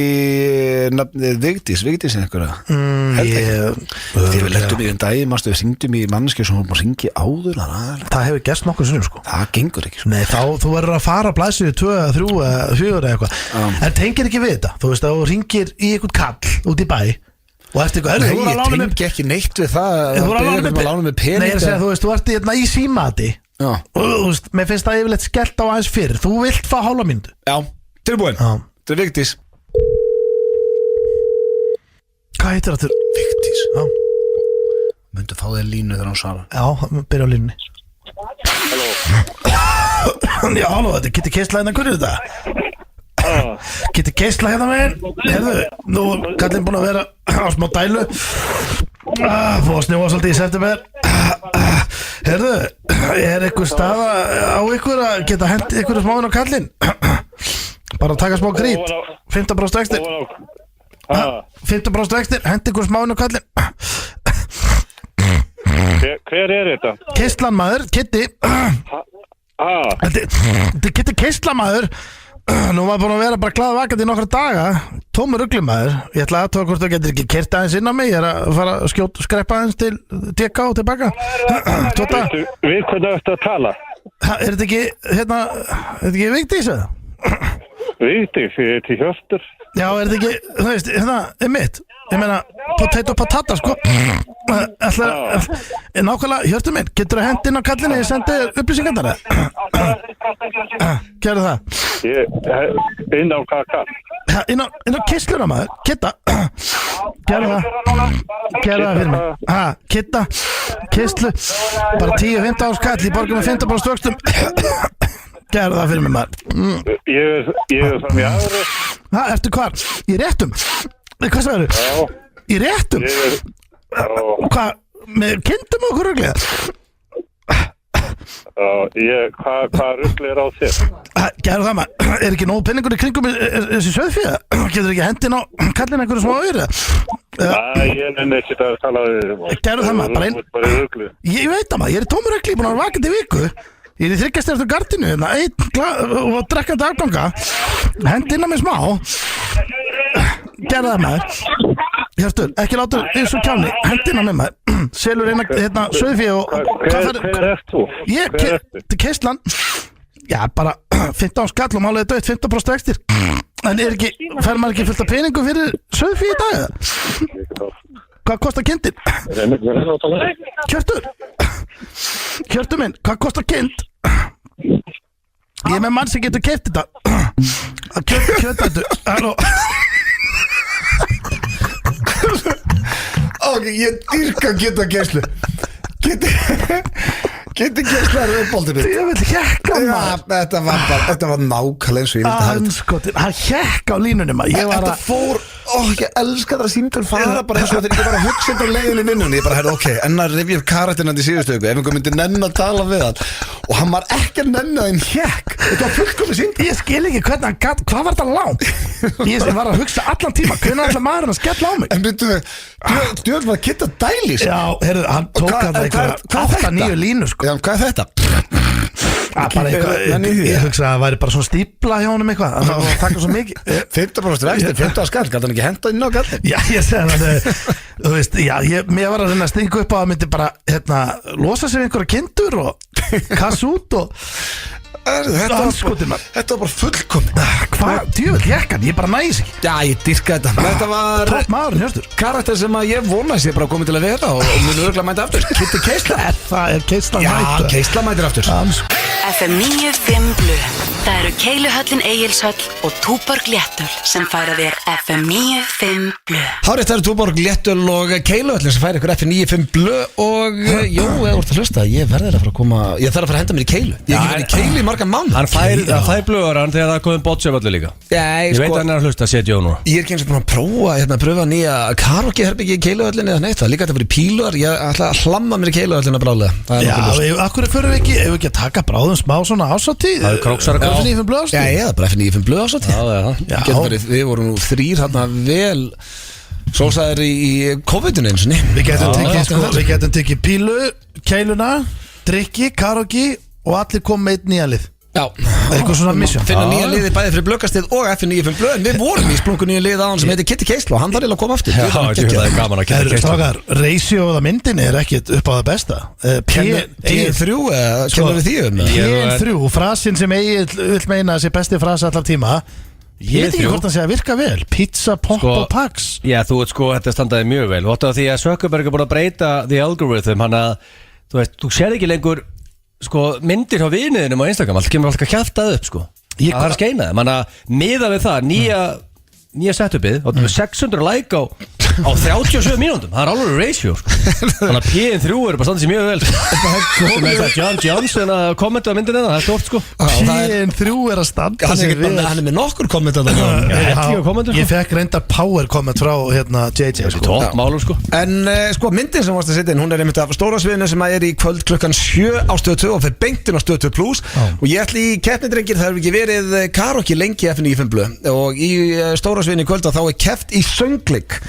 nafnið Vigdís einhverja? Þið við leftum í en dag Mástu við hringtum í mannski sem hún má hringi áður Það hefur gerst nokkur sinnum sko Það gengur ekki sko Nei, þá þú verður að fara að blæsa 2, 3, 4 eða eitthvað En tengir ekki við þetta Þú veist, að þú hringir í einhvern kall út í bæ Og eftir eitthvað, Nei, þú voru að ég lána tengi ekki neitt við það Þú voru að lána með pening. Nei, ég er að segja, þú veist, þú ert hérna í símati Já. Og þú veist, mér finnst það yfirleitt skellt á aðeins fyrr Þú vilt fá hálfa mínútu Já, tilbúin. Já. Þetta er Vigdís. Hvað heitir það til? Vigdís. Já, Myndu fá þér línu þegar hann svarar. já, byrja á línunni Já, halló, þetta er Kitty Keisla hérna, hvernig er þetta? Kitty Keisla hérna megin Herðu, nú er kallinn búin að vera á smá dælu Fóð að snjóa svolítið í september Herðu, er eitthvað staða á ykkur að geta hent ykkur smáinn á kallinn? Bara að taka smá grít 15% vextir 15% vextir, hent ykkur smáinn á kallinn Hver er þetta? Keislan maður, Kitty Þetta er Kitty Keisla maður Nú var búin að vera bara glaða vakandi í nokkra daga Tómur uglumæður Ég ætla að tóa hvort þú getur ekki kert aðeins inn á mig Ég er að fara að skrepa aðeins til TK og tilbaka Tóta Við hvernig eftir að tala? Er þetta ekki, hérna, er þetta ekki Vigdís eða? Vigdís, ég heiti Hjörtur. Já, er þetta ekki, þú veist, hérna, mitt Ég meina, potato patata, sko Nákvæmlega, Hjörtur minn, getur þú að henda inn á kallinni Ég sendi upplýsingarnar Gerðu það Inn á kaka. Inn á kissluna maður, Kitta Gerðu það fyrir mig Kitta, kisslu Bara 10-15 árs kall, ég borgum með 15% vöxtum Gerðu það fyrir mig maður Ég er fram í aðri. Eftir hvar? Í réttum? Hvað sagður þú? Já. Í réttum? Hvað? Með kindum og okkur ruglega? Hvað rugli er á þér? Gerðu það maður, er ekki nóg penningur í kringum þessi sauðfíða? Getur ekki hendin á kallin einhverju smá auðri? Nei, ég nenni ekki að tala við. Gerðu það maður, bara í rugli. Ég veit það maður, ég er í tómur rugli, búin að vera vakandi í viku Ég er í 3 stærstu gardinu hérna, og drekkandi afganga Hendi inn á mig smá Gerðu það maður Hjörtur, ekki láta eins og kjáni Hendi inn á mig maður Selur eina, hérna, sauðfé og Hver ert þú? Ég, til Keislan Já, bara 15 skall og málega döitt 15% vextir En er ekki, fær maður ekki fullt af peningu fyrir sauðfé í dag eða? Hvað kostar kindin? Hjörtur minn, hvað kostar kind? Ég er með mann sem getur keypt þetta Kjötættu Halló Ok, ég dyrka Geta Keislu Geta Keislu er uppbóltinu. Ég vil hjekka maður Þetta var nákvæmlega eins og ég vildi hafa þetta. Anskotin, hann hjekka á línunni maður Þetta fór, ég elska það að símtöl fara bara eins og þetta er ekki bara að hugsa þetta á leiðinni í vinnunni. Ég bara, ok, enn að rifja upp karakterinn í síðustu viku, ef einhver myndi nenn að tala við hann og hann var ekki að nenn að þeim hjekk. Þetta var fullkomið símtöl. Ég skil ekki hvernig hann gatt, hvað var þetta langt? Ég var að hugsa allan tíma, hvernig ætla maðurinn að skella á mig? En byrju, djöðl var að Kitta dælis. Já, heyrðu, hann tók hann eitthvað 8-9 línu, sko. Já, hvað er þetta? Bara eitthvað, ég hugsa að það væri bara svona stípla hjá honum eitthvað, það var að taka svo mikið 15% vexti, 15 skall, gæti hann ekki henda inn á kallin? Já, ég segi það, þú veist, já, mér var að reyna að stinga upp á að myndi bara, losa sér einhverja kindur og kassa út og Þetta var bara fullkomið. Hvað, djöfull jekkan, ég bara næs ekki. Já, ég dyrka þetta. Þetta var topp maðurinn, Hjörtur. Karakter sem að ég vonast ég bara komið til að vera og mun örgulega mæta aftur. Kitty Keisla. Það er Keisla mæta. Já, Keisla mætir aftur. FM 95 Blu. Það eru Keiluhöllin Egilshöll og Túborg Léttöl sem færa þér FM 95 Blu. Hárið, það eru Túborg Léttöl og Keiluhöllin sem færa ykkur FM 95 Blu og jú, eða úr það hlusta, ég verður að fara að koma, ég þarf að fara að henda mér í Keilu. Ég hef ekki verið í Keilu í marga mánuð. Hann fær blöðurann þegar það komið bótsefallu líka. Ég veit að hann er að hlusta að setja Jón. Ég er ekki eins og búin að pröfa nýja karaoke-herbyggi í Keiluhöllinni eða neitt, það líka þetta fyrir píluar, ég ætla að hlamma mér í Keiluhöllina bráðlega. Já, akkur fyrir við ekki að taka bráðum smá svona ásatíð? Það er króksara FM 95 Blu ásatíð? Já, bara FM 95 Blu ásatíð. Við vorum nú 3 þarna vel sósaðir í COVID-19 eins og ný. Við getum tekið pílu, keiluna, drikki, karaoke og allir kom með einn nýja lið. Já, eitthvað svona mission. Finna nýja liði bæði fyrir Blöggastið og FM 95 Blu. En við vorum í splungu nýja lið á hann sem heitir Kitty Keisla og hann þarf að koma aftur. Já, það er gaman að Kitty Keisla. Strákar, ratioða myndin er ekkit upp á það besta. P3, kemur við því P3, frasinn sem Egil vill meina þessi besti frasa allar tíma, Ég veit ekki hvort það sé að virka vel. Pizza, pop Sko- og pax. Já, þú veit sko, þetta standaði mjög vel. Og þetta var því að Zuckerberg er búin að breyta the algorithm. Hann að, þú veist, þú sér ekki lengur sko, myndir á viniðinum á Instagram. Allt kemur alltaf kjaftað upp, sko. Það er að skeina þeim. Hann að miða við það, nýja setupið og 600 like á 37 mínúndum. Það er alveg ratio, sko. Þannig að PN3 er bara standið sér mjög vel, sko. Með þetta John Johnson að kommenta á myndinu, það er stort, sko. PN3 er að standa Hann er með nokkur komment að Ég fekk reyndar power comment frá JJ, sko. Topp málum, sko. En sko myndin sem varst að setja inn, hún er einmitt af stóra sviðinu sem er í kvöld klukkan 7 á Stöð 2 og fyrir beintin á Stöð 2 Plus og ég ætli í keppnidrengir, það hefur ekki verið karaoke lengi FNÍ5 Blu og í stóra sviðinu í kvöld þá er keppt í söngleik.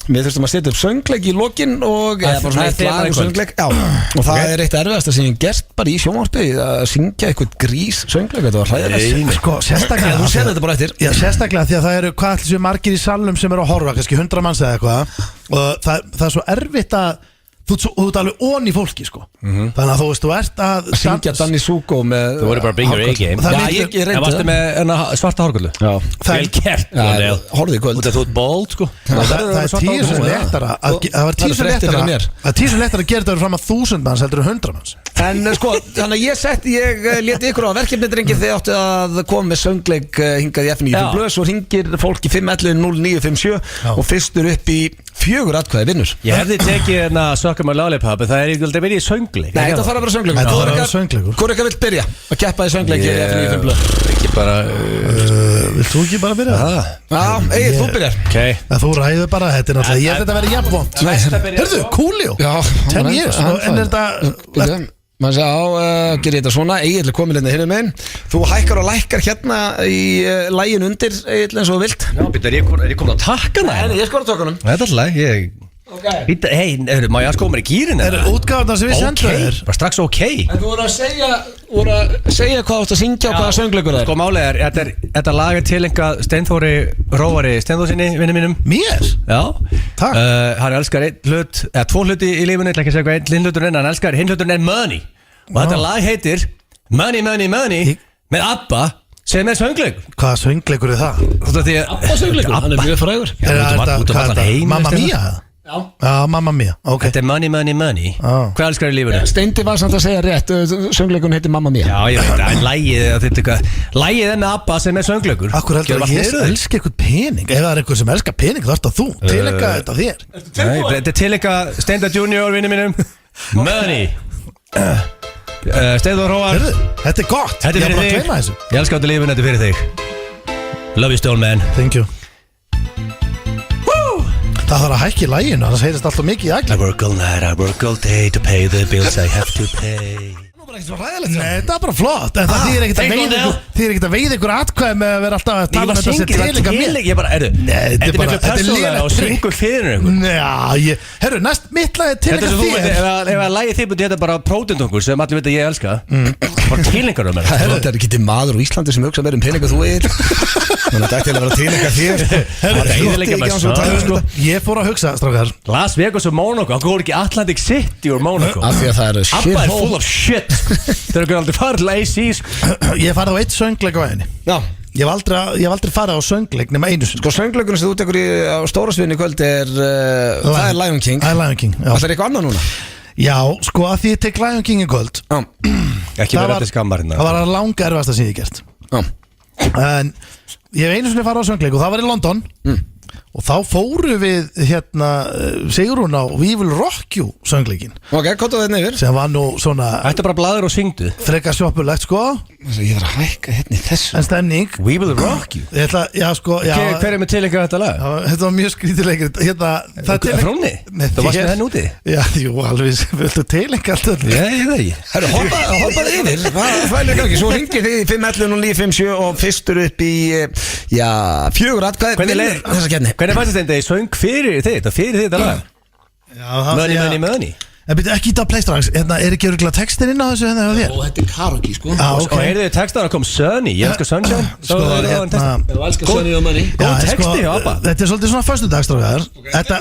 Við þurftum að setja upp söngleik í lokin og bara svona eitt lag og söngleik. Já, og það er eitt erfiðasta sem ég gert bara í sjónvarpi að syngja eitthvað grís söngleik, þetta var hræðilegt. Sko, sérstaklega Þú sér þetta bara eftir. Já, sérstaklega því að það eru hvað allir sem margir í salnum sem eru að horfa, kannski 100 manns eða eitthvað og það er svo erfitt að þú ert alveg onni fólki, sko. Þannig að þú veist, þú ert að syngja Danny Zuko með Þú voru bara bring your A-game. Það Já, er ég En reyndi varstu það. með svarta hárgöldu? Já. Vel gert. Horfðu í kvöld. Út af þú ert bold, sko. Það er 10 sem lettara Það var 10 sem fréttir fyrir mér. lettara Það er 10 sem lettara að gera þetta fram að 1000 manns heldur en 100 manns. En sko, þannig að ég leti ykkur á verkefni drengir þegar áttu að koma með söngleik hingað í FNÍ Já. Blöð, svo ringir fólk í 511-0957 og fyrstur upp í 4 atkvæði vinnur. Ég hefði tekið Zuckerberg Lollipop, en það er ekki verið í söngleik. Nei, þetta þarf að vera söngleikur. Þetta þarf að vera söngleikur. Hvor ykkar vill byrja að keppa í söngleik í FNÍ Blöð? Ekki bara... Vilt þú ekki bara byrja? Já, Egil, þú byrjar. Ok. Þú ræður bara, þetta er náttúrulega Ég held þetta að vera jafnvont. Hörðu, Coolio Já, 10 years, en er þetta maður sé á, gerir þetta svona. Egil er komin hérna hinum meginn. Þú hækkar og lækkar hérna í lægin undir, Egil, eins og þú vilt. Já, býttu, er ég komin að taka hana? Nei, ég skor á tökunum. Þetta er alltaf, Býttu, hei, má ég að sko mér í gýrin? Er útgáðan sem við sendum þér Bara strax ok. En þú voru að segja hvað þú átt að syngja og hvaða söngleikur það er. Sko málið þetta lag er tilengað Steinþóri Róari Steinþórsinni, vinni mínum. Mér? Já. Takk. Hann elskar einn hlut, eða 2 hluti í lífinu, ég ætla ekki að segja hvað einn hlutur en hann elskar, hinn hlutur er Money. Og þetta lag heitir Money, Money, Money með ABBA sem er söngleikur. Hvaða söngleikur er það? Abba söngleikur, hann er mjög frægur. Út af allan heim. Mamma Mia? Já, Mamma Mia, ok. Þetta er Money, Money, Money. Hvað elskar í lífinu? Steindi var samt að segja rétt, söngleikun heitir Mamma Mia. Já, ég veit, en lægið er með ABBA sem er söngleikur. Akkur heldur að ég elski eitthvað pening. Ef það er eitthvað sem elskar pening, þá ert það þú. Tilenga þetta þér. Nei, þetta er tilengað Steinda Junior, vinni mínum. Money. Steinþór Róar. Hörðu, þetta er gott. Þetta er Ég fyrir bara að þig. gleyma þessu. Ég elskar þetta lífin, þetta er fyrir þig. Love you Stone Man. Thank you. Það þarf að hækki læginu, annars heyrist alltaf mikið í I agli. work all night, I work all day to pay the bills I have to pay. Nei, þetta er bara flott. En það þýðir ekkert að veiða ykkur atkvæð með að vera alltaf að Ég tala bara um þetta sem syngir, það er tilenga mér. tilenga, ég bara, Nei, þetta er miklu persónulega og syngur fyrir ykkur. Já, herru, næst mitt lag er Þetta er tilenga svo þú veit, þér. ef að lagið þið búið þetta bara prótendungur sem allir veit að ég elska, bara tilengar um mér. Það er ekki til maður á Íslandi sem hugsa meira pening og þú Egil. Þannig að þetta ætti að vera tilenga þér. Þetta eyðileggja mér svo. Ég fór að hugsa, strákar. Las Vegas og Monaco, hann góður ekki Atlantic City úr Monaco. Af því að það er ABBA er full of shit. Þeir eru aldrei farið til AC's. Ég farið á eitt söngleik á henni. Já. Ég hef aldrei farið á söngleik nema einu sinni. Sko söngleikurinn sem þú tekur á stóra sviðinu í kvöld er það er Lion King. Það er Lion King, já. Það er eitthvað annað núna. Já, sko að því ég tek Lion King í kvöld. Já. Ekki verið þetta skammar hérna. Það var að langa erfasta sem ég hef gert. Já. En ég hef einu sinni farið á söngleik og það var í London. Og þá fóru við Sigrún á We Will Rock You söngleikin. Ok, kottu þetta yfir. Sem var nú svona Þetta er bara bladur og syngdu. frekar sjoppulegt, sko. Ég þarf að hækka hérna í þessu. En stemning. We Will Rock You. Ég ætla, já, sko, já. Hver er með tilengað þetta lag? Þetta var mjög skrítilegur. Það er tilengað. Fróni? Þú varst með henn úti? Já, jú, alveg, viltu tilengað alltaf. Já, ég veit ekki. Herru, hoppaði yfir. Hvað er það ekki? Svo ringið þið í 511-0957 og fyrstur upp í, 4 atkvæði. Hvernig fannst þetta í söng fyrir þig? Þetta fyrir þig þetta lag? Money. En byrju ekki þetta playstrax. Er ekki örgulega textin inn á þessu hérna hjá þér? Þetta er karaoke, sko. Ok. Og heyrðu þið textan að kom Sunny, ég elskar Sunshine. Sko, Þú elskar Sunny og Money. Góð texti hjá ABBA. Þetta er svolítið svona föstudagstrákar.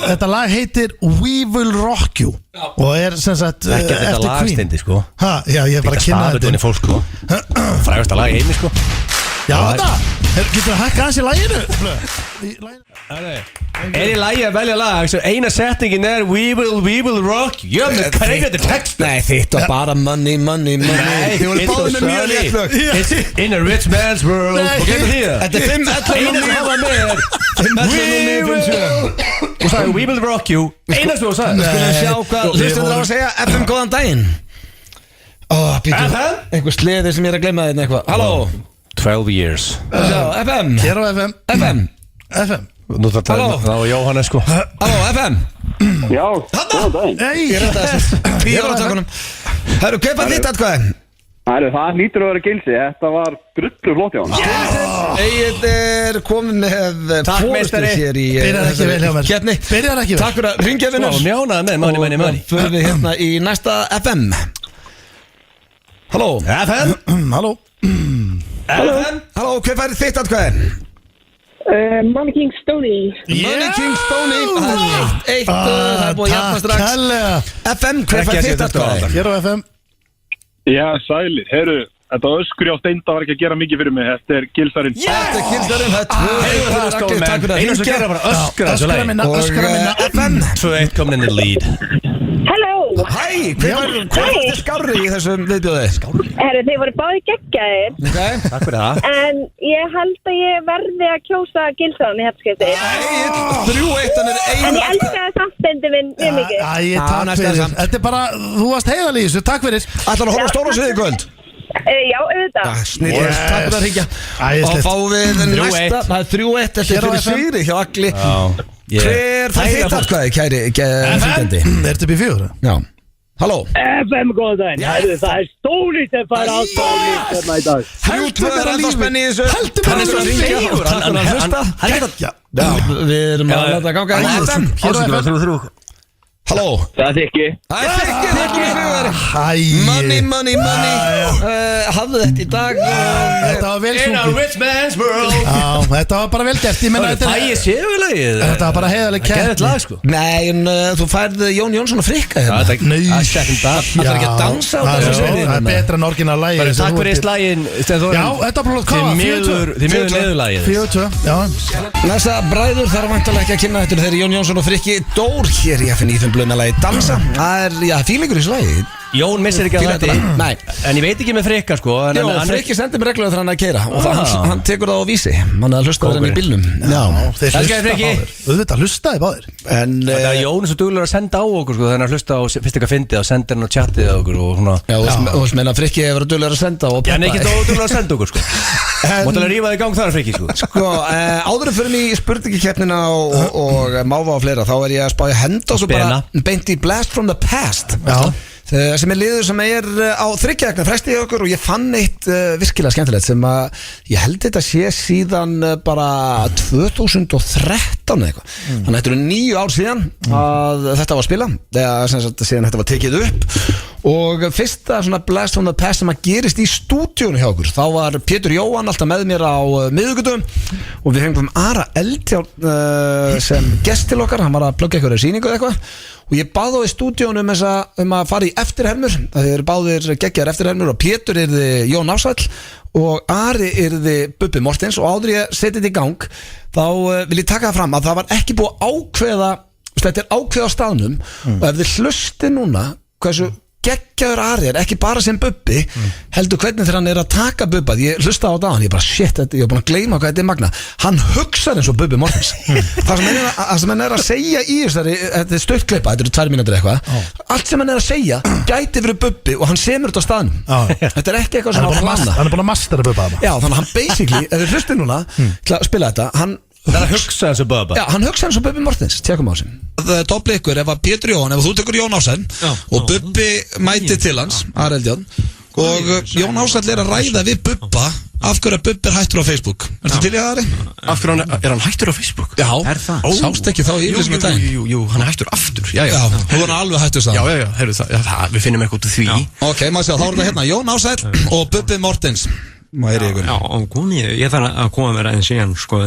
Þetta lag heitir We Will Rock You og er sem sagt Ekki þetta eftir Queen. lagstindi sko. Já, ég er bara að kynna þetta. Frægasta lag í heimi sko. Já, þetta Getur það hækka hans í læginu? Er í lagi að velja lag svo eina setningin er We will rock you. Hvað er þetta text? Nei, þitt var bara money Þið voru báðið með mjög létt lög. It's in a rich man's world. Þetta er 5-11 Eina sem hafa með 5-11 og sagði We will rock you. Eina sem þú sagði. Skulum sjá hvað hlustundur á að segja. FM, góðan daginn. FM? Einhver sleði sem ég er að glemma þetta eitthvað. Halló 12 years. FM. Hér á FM Nú það Halló. á Jóhannes sko. Halló, FM. Já, góðan daginn. Nei, Ég reyndi þessu 10 ára tökunum. Herru, kaupa þitt atkvæði. Það lítur að vera Gilsi. Þetta var drullu flott hjá hann. Egil er komið með Takk, fórustu meistari. hér í byrjar ekki vel hjá mér keppni. Byrjar ekki vel Takk fyrir að ringja vinnur. Og mjánaði með money. Förum við hérna í næsta FM. Halló. FM. Halló Halló, hver færi þitt atkvæði? Money King Stoney. Money King Stoney. Það er búið að jafna strax. Kærlega FM, hver færi þitt atkvæði? Hér á FM Já, sælir. Herru, þetta öskri á Steinda var ekki að gera mikið fyrir mig. Þetta er Gilsarinn. Þetta er Gilsarinn, það er 2 Takk fyrir að ringja. gera bara öskra þessu Öskra lagi. minna, öskra minna FM. 2-1 komin inn í lead. Hello. Hæ, hver var þið skárri í þessum viðbjóði? Herru, þeir voru báði geggjaðir. Ok. Takk fyrir það. En ég held að ég verði að kjósa Gilsson í hættuskipti. Egil, 3-1, hann er En einu ég elskaði samstendi minn mjög mikið. Æ, Já, takk næsta fyrir samt. Þetta er bara, þú varst heiðalí í þessu, takk fyrir Ætlar að horfa á stóra sviði í kvöld? Já, auðvitað. Snýður, takk fyrir að ringja. Og Æðislegt. fáum við 3-1. næsta. Það er 3-1, þetta Hér er á fyrir FM. sigri hjá Agli. Ég- Hver fær Þægilega þitt fólk. atkvæði, kæri fylgjandi? Ertu upp í 4? Já. Halló. FM, góðan daginn. Já. Það er Stóni sem fær ástæðið hérna í dag. 3-2 er enda spenni í þessu. Heldur Hann mér er að að lífi. ringja og takk fyrir að hlusta. Já Já, við erum að láta ganga í FM. Hér á FM Halló. Það er ekki. Það er þykki sigurvegari. Hæ Money Hafðu þetta í dag Þetta var vel In a sungið rich man's world. Já, þetta var bara vel gert Ég menna Það þetta er segulagið. Þetta var bara heiðaleg Það gerði keppni lag sko. Nei, en þú færði Jón Jónsson að frikka hérna. Það er Nei. second dab. Það er ekki að dansa á þessu sviði. Það er betra en orginal lægi Takk fyrir slægin. Já, þetta var bara hvað? Þið miður niðurlagið. 4-2, já Næsta bræður þarf vantilega ekki að kynna þetta þegar Jón Jónsson og Frikki Dór hér í FN Íþum blöðna lagi Dansa. Það er, já, fílingur í þessu lagi. Jón missir ekki að Fíla þetta. þetta. Nei. En ég veit ekki með Frikka sko. Já, Frikki sendir mér reglulega þegar hann er að keira og hann tekur það á vísi. Hann er að hlusta á hann í bílnum. Já, þeir Elskaði hlusta Frikki. báðir Auðvitað hlustaði báðir En, Það er Jón er svo duglegur að senda á okkur sko. Þannig að hlusta á fyrst eitthvað fyndið og senda hann á chatið á okkur og svona. já, þú veist meina að Frikki hefur verið duglegur að senda og Já, en ekki peppa. það duglegur að senda okkur sko. Mátt alveg rífa þig í gang þar Frikki sko. Sko, áður en fyrir mig í spurningikeppnina og máfa og fleira, þá er ég að spá ég henda svo bara beint í Blast from the Past. Já Sem er liður sem er á 3 vegna fresti í okkur og ég fann eitt virkilega skemmtilegt sem að ég held þetta sé síðan bara 2013 eða eitthvað. Þannig að þetta eru 9 ár síðan að þetta var að spila, eða sem sagt síðan þetta var tekið upp. Og fyrsta svona Blast from the Past sem að gerist í stúdíónu hjá okkur, þá var Pétur Jóhann alltaf með mér á miðvikutum og við fengum Ara Eldjárn sem gest til okkar, hann var að plugga eitthvað sýningu eða eitthvað og ég bað á í stúdíónu um að fara í eftirhermur, það eru báðir geggjar eftirhermur og Pétur yrði Jón Ársæll og Ari yrði Bubbi Mortens og áður ég setið þetta í gang þá vil ég taka það fram að það var ekki búið að ákveða, þetta er ákveða á staðnum og ef þið hlusti núna hversu geggjaður Ari er, ekki bara sem Bubbi heldur hvernig þegar hann er að taka Bubba ég hlusta á það hann, ég bara shit, ég er búin að gleyma hvað þetta er magna, hann hugsar eins og Bubbi Mortens það sem hann er að segja í þessari, þetta er stökkleipa þetta eru 2 mínútur eitthvað, allt sem hann er að segja gæti verið Bubbi og hann semur þetta á staðnum þetta er ekki eitthvað sem hann plana Hann er búin að mastera Bubba já, þannig að hann basically, ef þið hlusti núna til að spila þetta, hann Það er að hugsa þessu Bubba. Já, hann hugsa eins og Bubbi Mortens, tjekkum á þessu. Það toppli ykkur ef að Pétur Jóhann, ef þú tekur Jón Ársæll og Bubbi mæti til hans, Ari Eldjárn og Jón Ársæll er að ræða við Bubba af hverju að Bubbi er hættur á Facebook. Ertu til í það, Ari? Af hverju er hann hættur á Facebook? Já, Er það? sást ekki þá í yfirlýsingu daginn? Jú, hann er hættur aftur. Já, Já, þú er alveg hættur Já, það. heyrðu það, við finnum eitthvað út úr því. Ok, maður sé að þá er þetta hérna Jón Ársæll og Bubbi Mortens. maður ykkur. Já, ég þarf að koma mér aðeins síðan, sko,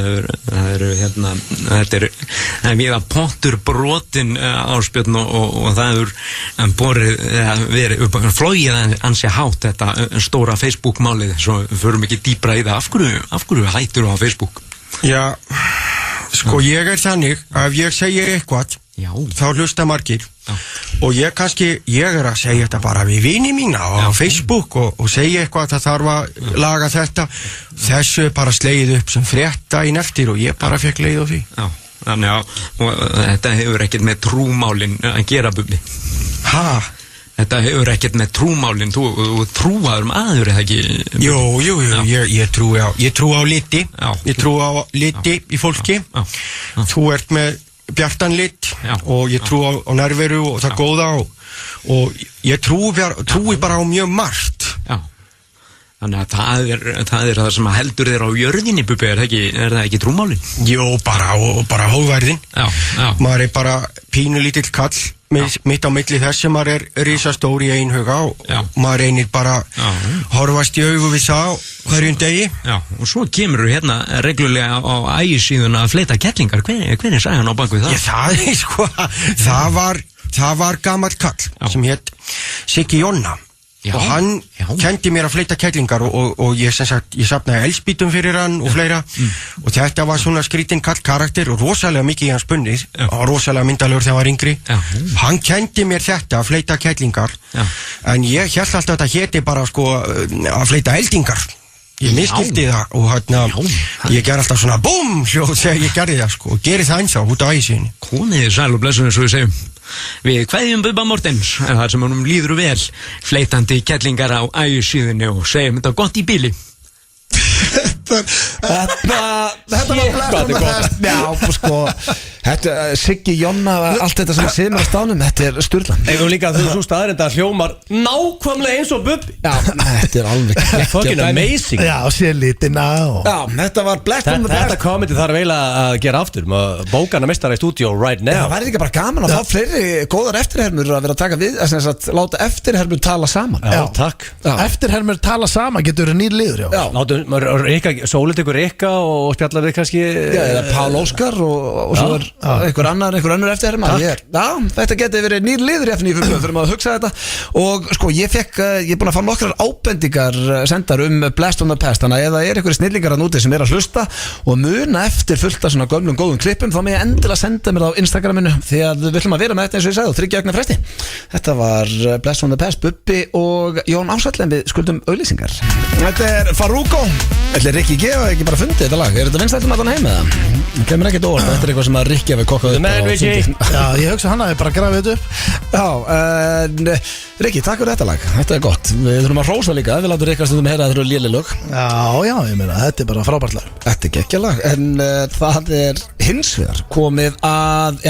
það eru hérna, það er við að pottur brotin Ásbjörn og það er borið, verið upp, flóið ansi hátt þetta stóra Facebook-málið, svo förum ekki dýpra í það, af hverju hættur á Facebook? Já, sko, ég er þannig að ef ég segir eitthvað, þá hlusta margir. Og ég er að segja þetta bara við vini mína á Facebook og segja eitthvað að það þarf að laga þetta, þessu er bara slegið upp sem frétta í eftir og ég bara fekk leið á því. Já, þannig að þetta hefur ekkert með trúmálin að gera, Bubbi. Þetta hefur ekkert með trúmálin, þú trúaður maður, eða ekki? Jú, ég trú á liti, ég trú á liti í fólki, þú ert með bjartan lit og ég trú á nærveru og það góða og ég trúi bara á mjög margt. Já, þannig að það er það sem heldur þér á jörðinni, Bubbi, er það ekki trúmálin? Jú, bara hóðværðin. Maður er bara pínulítill kall mitt á milli þess sem maður er risastór í einhuga og maður reynir bara horfast í augu við það hverjum degi. Já, og svo kemur þú hérna reglulega á ægisíðun að fleita kettlingar. Hvernig sagði hann á bakvið það? Já, sko, það var gamall kall sem hétt Siggi Jonna. Og hann kendi mér að fleita kettlingar og ég safnaði elspítum fyrir hann og fleira og þetta var svona skrítinn kall karakter og rosalega mikið í hans bunnið og rosalega myndalegur þegar hann var yngri. Hann kendi mér þetta að fleita kettlingar en ég hélt alltaf að þetta héti bara sko að fleita eldingar. Ég miskildi það og hérna ég ger alltaf svona BOOM hljóð þegar ég gerði það sko og geri það ennþá út á ægisíðunni. Komið þið sæl og blessunni, svo við segjum. Við kveðjum Bubba Mortens, þar sem honum líður vel, fleitandi kettlingar á ægisíðunni og segjum þetta gott í bíli. Þetta var blæstum að þess. Já, sko, Siggi Jonna, allt þetta sem séð mér á stánum, þetta er sturlan. Eða líka að þú staðrinda hljómar nákvæmlega eins og Bubbi. Já, þetta er alveg fucking amazing. Já, sér litina og Já, þetta var blæstum að þess. Þetta komedi þarf eiginlega að gera aftur bókana mistara í stúdíó right now. Það væri ekki bara gaman að fá fleiri góðar eftirhermur að vera að taka við, að láta eftirhermur tala saman. Já, takk. Eftirhermur tala saman getur verið nýr liður, já. Látum Sólið ykkur Rikka og spjalla við kannski eða Pál Óskar og svo er einhver annar eftirherma. Þetta geti verið nýr liður í FNÍ fyrir maður að hugsa þetta. Og sko, ég er búin að fá nokkrar ábendingar sendar Blast on the Past, þannig að ef það er einhverjir snillingar að núti sem er að hlusta og muna eftir fullt af svona gömlum góðum klippum, þá með ég endilega senda mér það á Instagraminu, því að við viljum að vera með þetta eins og ég sagði á 3 vegna fresti. Þetta var Blast on the Past, Bubbi og Jón Ásall, en við skuldum auglýsingar. Þetta er Farruko. Þetta er Rikki G og ekki bara fundið þetta lag. Er þetta vinsæltum að hann heim eða? Það kemur ekkert óvart, þetta er eitthvað sem að Rikki hafi kokkað upp. Já, ég hugsa hann hafi bara grafið þetta upp. Já, Rikki, takk fyrir þetta lag. Þetta er gott. Við þurfum að hrósa líka. Við látum Rikka stundum heyra að þetta eru léleg lög. Já, ég meina, þetta er bara frábært lag. Þetta er geggja lag. En það er hins vegar komið að,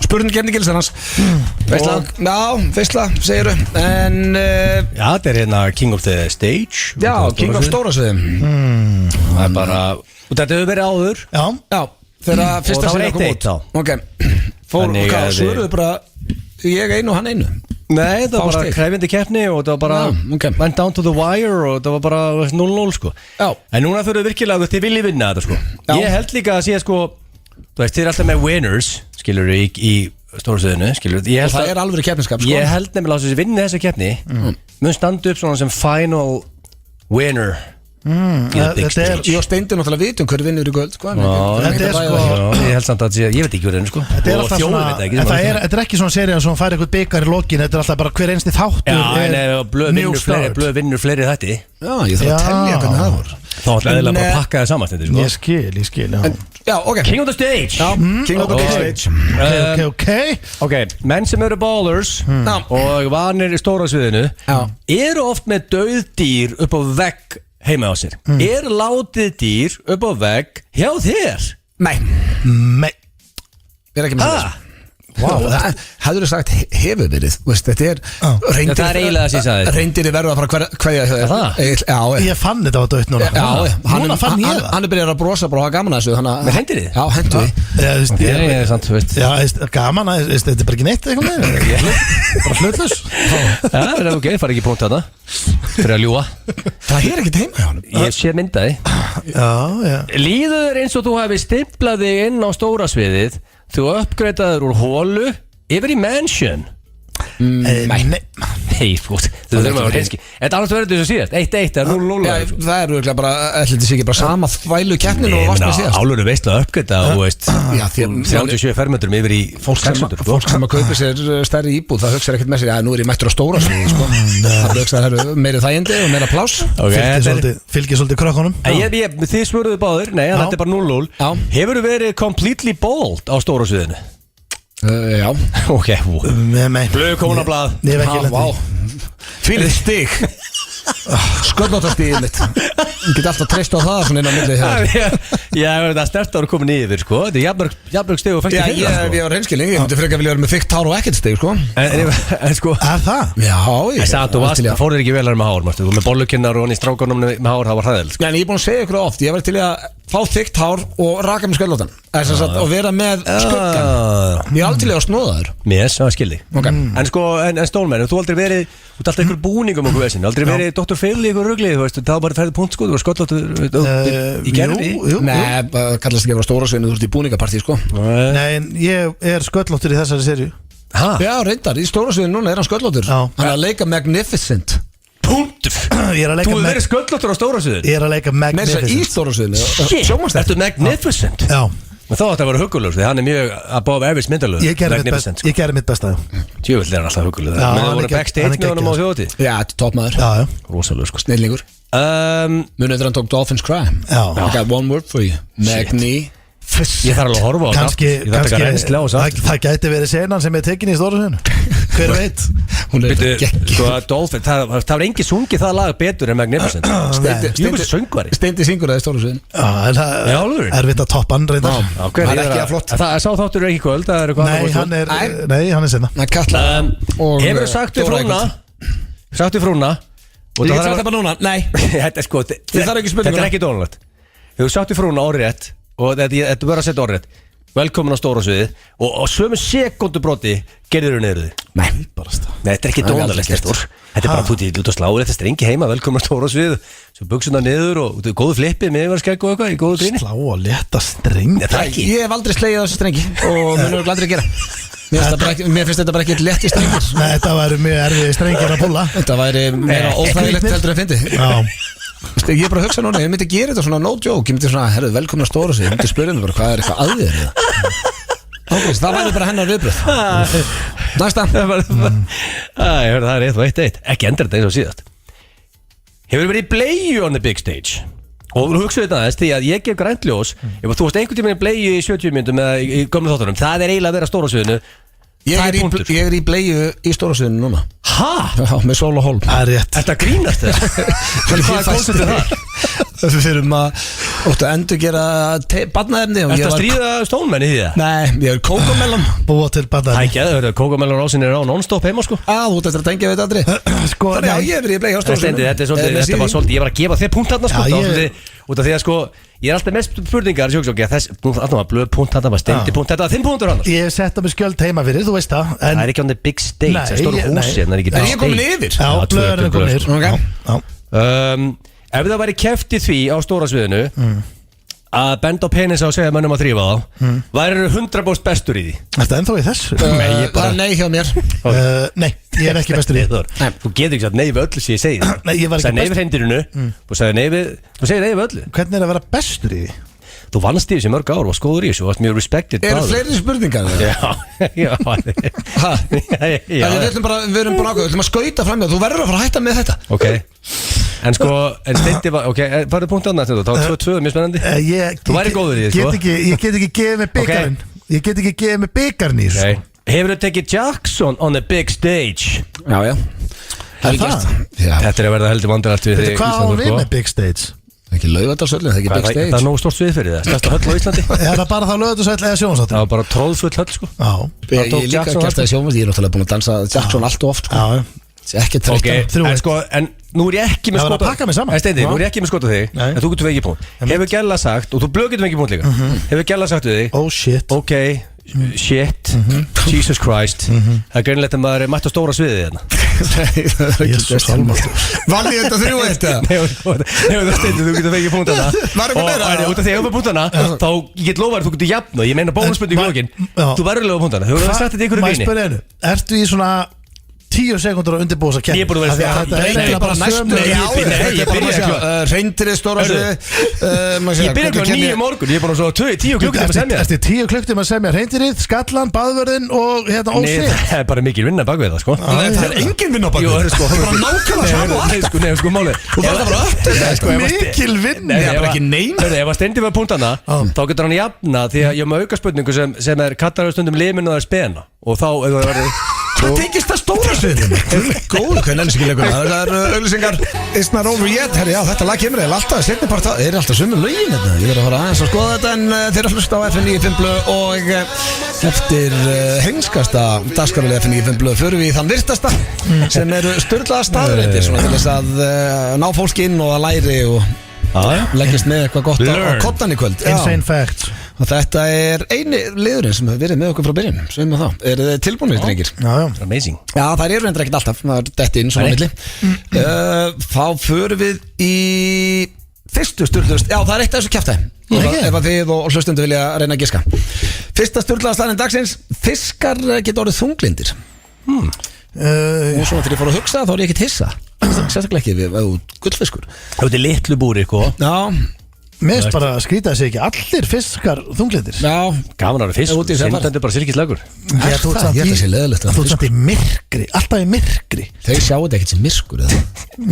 spurningkefni gilsarans. Veistla? Já, veistla, segiru. En já, þetta er hérna King of the Stage. Já, King of Stóra sviðum. Það er bara, og þetta hefur verið áður. Já, þegar fyrsta sinni kom út. Ok, svöruðu bara ég einu og hann einu. Nei, það var bara krefjandi keppni og það var bara went down to the wire og það var bara 0-0 sko. En núna þurfum við virkilega að þið viljið vinna þetta sko. Ég held líka að sé sko, þú veist, þið er alltaf með winners, skilur í stóra sviðinu, skilur. Og það er alveg keppniskap sko. Ég held nefnilega að þessi vinni þessa keppni mun standa upp svona sem final winner. Þetta er ég og Steindi náttúrulega vitum hverju vinnur í kvöld sko. Þetta er sko, ég held samt að ég veit ekki hverju sko. Þetta er alltaf svona, þetta er ekki svona sería sem fær eitthvað bikar í lokin, þetta er alltaf bara hver einsti þáttur. Blöð vinnur fleiri þetta. Já, ég þarf að tellja hvernig það voru. Þá ætla eða bara að pakka það saman sko. Ég skil Já, ok, King of the Stage. King of the Stage. Ok, menn sem eru ballers og vanir í stóra sviðinu eru oft með dauðdýr upp á vegg heima á sér. Er látið dýr upp á vegg hjá þér? Nei. Er ekki með þess. Hefur þú sagt hefur verið veist, þetta er Það er eiginlega að sísa þetta reyndir í verða að fara hverja hjá þér Já, Ég fann þetta á dött núna Núna fann ég það Hann er byrjað að brosa bara að hafa gaman að þessu Með hendir þið? Já, hendur þið Ég er sant, veist Já, gaman að þetta er bara ekki neitt bara hlutlus Já, það er ok, fara ekki punkt þarna fyrir að ljúa Það er ekkert heima hjá hann Ég sé myndaði Líður eins og þú hefði stimplað þig inn á stóra sviðið Þú uppgreitaður úr hólu yfir í mansion Nei, fótt Þú þurfum að vera hinski Þetta annars verður þessu síðast 1-1 er 0-0 Það er auðvitað bara Þetta sé ekki bara sama þvælu keppnin og varst með síðast Álur er veistlega að uppgreita og veist 37 fermetrum yfir í 600 Fólk sem að kaupa sér stærri íbúð Það hugsaður ekkert með sér Nú er ég mættur á stóra sviði Það hugsaður meiri þægindi og meira pláss Fylgir svolítið krökkunum Þið svöruðu báðir Nei, þetta er bara 0-0 Hefur verið completely bald á stóra sviðinu? Já Ok, blöð kónablað Ég hef ekki lendið Fylgir stig Sköllóttastíðið mitt Ég get alltaf treyst á það svona inn á milli Já, það er sterkt ára komin yfir sko. Þetta er jafnmörg stig og fæst í fyrir Ég var reynskilning, ég myndi frekar vilja vera með þykkt hár og ekkert stig sko. En sko Er það? Já, ég fórir ekki velar með hár Þú með bollukinnar og hann í strákunum með hár Það var hræðild En ég er búin að segja ykkur oft Ég var til að fá þykkt hár og raka með sköllóttan og vera með skuggan Ég er aldrei að snóða þér Mér, það skildi En sko, en Stólmenn, þú aldrei verið Þú ert alltaf ykkur búningum og hversin Aldrei verið Dr. Phil í ykkur rugli Það var bara ferðið punkt sko Þú var sköllóttu í gerfi Nei, kallast ekki að vera stóra sveinu Þú ert í búningapartí sko Nei, ég er sköllóttur í þessari serju Já, reyndar, í stóra sveinu núna er hann sköllóttur Hann er að leika Magnificent Punktur Þú hefur verið sköllóttur á stóra sviðinu Ég er að leika Magnificent Í stóra sviðinu Shit, ertu Magnificent? Já Men þá ætti að vera huggulegur því hann er mjög above average myndalögur Ég gerði mitt besta Tjöfull er hann alltaf huggulegur Men það voru backstage með honum á þjóti Já, þetta er toppmaður Rósalögur sko Snillingur Munið þegar hann tók Dolphins Cry I got one word for you Magnificent Ég þarf alveg að horfa á það Það gæti verið senan sem er tekin í stóra sviðinu Hver veit Hún er Dolphin Það var engi sungið það lag betur en Magnificent Steindi syngur það í stóra sviðinu Já, alveg Erfitt að toppa hann reyndar Það er ekki að flott Það sá þáttur ekki kvöld Nei, hann er senna Hefur þú sagt við frúna Ég get sagt það bara núna Nei Þetta er ekki dónulegt Hefur þú sagt við frúna orðrétt og þetta verður að setja orðrétt velkomin á stóra sviði og sömu sekundubróti gerður þau niður þig Nei, þetta er ekki dónalegt þetta er bara þú út á slá þetta strengi heima, velkomin á stóra sviði svo buksuna niður og góðu flippið með yfirskegg og eitthvað í góðu gríni slá og leta strengi ég hef aldrei slegið á þessu strengi og munur aldrei gera mér finnst þetta bara ekki létti strengir þetta væri mjög erfið strengir að púla þetta væri meira óþægilegt heldur að fyndi ég er bara að hugsa núna, ég myndi gera þetta svona no joke, ég myndi svona, herru, velkomin að stóra sig ég myndi spyrja mig bara, hvað er eitthvað að þér það væri bara hennar viðbröð næsta það er 1-1 ekki endur þetta eins og síðast hefur verið í bleiu on the big stage og þú hugsaðu þetta aðeins því að ég gef grænt ljós ef þú varst einhvern tímann í bleiu í 70 myndum eða í gömlu þáttunum, það er eiginlega að vera á stóra sviðinu ég er í bleiu í stóra sviðinu núna Hæ? Já, með sól og hólm Það er rétt Þetta grínast þess Hvað er konceptið þar? Við fyrir að endur gera barnaefni Þetta stríða Stólmenn í því það? Nei, ég er kókomelon Búa til barnaefni Það er ekki, kókomelon rásin er á non-stop heima sko þú ert eftir að tengja við þetta aldrei Þannig að ég er í bleiu á stóra sviðinu Þetta var svolítið, ég var að gefa þér punkt þarna sko út af því að sko ég er alltaf mest spurningar alltaf var blöð punkt þetta var steindi punkt þetta var 5 punktur annars ég hef sett það með skjöld heima fyrir þú veist það það er ekki on the big stage það er stóra húsi en það er ekki ég er komin yfir já blöður er komin yfir ef það væri keft í því á stóra sviðinu að benda á penis á að segja mönnum að þrýfa þá væri 100% bestur í því Þetta ennþá í þess? Það er nei hjá mér Nei, ég er ekki bestur í því Þú getur ekki sagt nei við öllu sem ég segi Nei, ég var ekki bestur nei við hendurinu Þú segir nei við öllu Hvernig er að vera bestur í því? Þú vannst í þessi mörg ár og var skóður í þessu og varst mjög respected Eru fleiri spurningar? Já Við erum bara ákveð Við ætlum að skauta fram Þú verður að fara að hætta með þetta Ok En sko, steindi var, ok, farðu punktið annað þá var 2-2, mjög spennandi Þú væri góður í því, sko Ég get ekki gefið mig byggarinn Ég get ekki gefið mig byggarinn í þessu Hefur þú tekið Jackson on the big stage? Já Þetta er að verða heldur vandræðalt við þig Hvað á við með big stage? Ekki Laugardalshöllin, það er ekki big stage. Það er nógu stórt svið fyrir það, stærsta höll á Íslandi. Er það bara þá Laugardalshöll eða Sjónvarpsvöllin? Það var bara tróðfull höll sko. Já. Ég er líka gert það í Sjónvarpsvöllin, ég er náttúrulega búin að dansa Jackson allt og oft sko. Ekki treyst á. En sko, nú er ég ekki með skot á þig. Steindi, nú er ég ekki með skot á þig, en þú getur vegið punkt. Hefur Gjalla sagt, og þú blöð getur vegið punkt líka, hefur Gjalla sagt við þig, oh shit, ok, shit, Jesus Christ, það er greinilegt að maður er mætt á stóra sviðið hérna. Jesus almáttugur. Vann ég þetta 3-1? Nei, Steindi, þú getur vegið punkt hana. Var ekki meira? Og út af því að ég hefur punkt hana, þá ég get lofað að þú getur jafn og ég meina bónusspurning í lokin, þú verður lögum punkt hana. Hefur það sagt þetta í einhverju vini? Ertu í svona 10 sekundur að undirbúa þess að kenna? Ég er búin að vera Þetta er eiginlega bara næstu Ég byrja reyndirið stóra Ég byrja kl. 9 morgun Ég er búin að svo 10 klukkutíma að semja Eftir 10 klukkutíma að semja reyndirið, skallan, baðvörðin og Nei, það er bara mikil vinna bak við það sko Það er engin vinna bak við það Það er bara nákvæmlega saman og allt Nei, sko máli Þú þarf bara öll Mikil vinna Það er bara ekki neym Ef að Steindi var punktana þá getur hann jafna því að ég hef með aukaspurningu sem er kattar stundum limin og það er spena og þá ef það verður Hvað tekist það stóra sviðinu? Góð, hvernig enn ekki leikur Það er auðlýsingar It's not over yet Herri, já, þetta lag kemur eða alltaf setnipart Það er alltaf sömu lögin þetta Ég verður að fara aðeins að skoða þetta En þeir eru að hlusta á FM 95 Blu Og eftir heimskasta dagskarulega FM 95 Blu Förum við í þann virtasta Sem eru sturlaða staðreitir Svona til þess að ná fólk inn og að læri Og leggist með eitthvað gott á kottan í kvöld Insane facts Og þetta er eini liðurinn sem hefur verið með okkur frá byrjun Sveim með það Eru þið tilbúinir, drengir? Já Amazing Já, það eru reyndar ekkert alltaf Það er detti inn svona milli Þá förum við í fyrstu sturlaðast Já, það er eitt af þessu kjaftaði Ef að þið og hlustundu vilja reyna að giska Fyrsta sturlaðastaðin dagsins Fiskar geta orðið þunglindir Og svona þegar ég fór að hugsa þá er ég ekkert hissa Sérstaklega ekki við gullfiskur Það er litlu búri, eitthvað Já Mér finnst bara að skrýta þessi ekki allir fiskar þunglindir Já Gaman ára fisk Sindandu bara silkislagur Ég held að sé leðilegt Þú ert samt í myrkri Alltaf í myrkri Þeir sjá þetta ekkert sem myrkur eða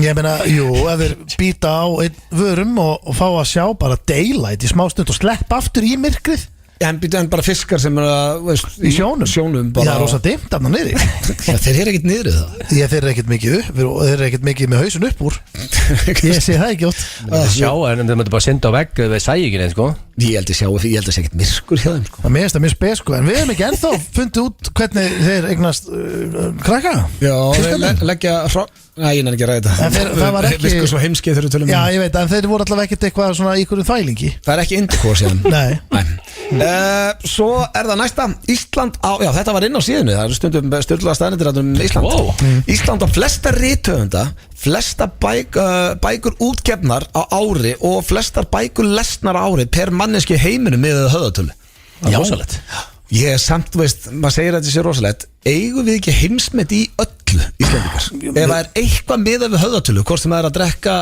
Ég meina, jú, ef þeir býta á einn vörum og fá að sjá bara daylight í smástund og sleppa aftur í myrkrið En bara fiskar sem er að í sjónum bara... Já, rosa dimmt af það niðri Þeir eru ekkert niðri það Þeir eru ekkert mikið upp og þeir eru ekkert mikið með hausun upp úr Ég sé það ekki ótt Sjá, en þeir möttu bara senda á vegg við sæði ekki neins, sko Ég held að sé ekkert myrkur hjá þeim, sko Það meðist að mjög spes, sko En við hefum ekki ennþá fundið út hvernig þeir eignast krakka Já, þeir leggja Nei, ég nefnir ekki að ræða þetta Það var ekki Visku svo heimskið þegar við tölum Já, ég veit, en þeir voru allavega ekkert eitthvað svona í einhverjum þvælingi Það er ekki intercourse hérna Nei Svo er það næsta Ísland á, já þetta var inn á síðinu Það eru stundum styrlaða staðnir Ísland Ísland á flesta rithöfunda Flesta bækur útgefnar á ári Og flestar bækur lesnar á ári Per manneski heiminum með höfðatölu Já, rosalegt Ég er samt, veist, maður segir að þetta sé rosalegt Eigum við ekki heimsmet í öllu Íslendingar? Ef það er eitthvað miðað við höfðatölu Hvort sem það er að drekka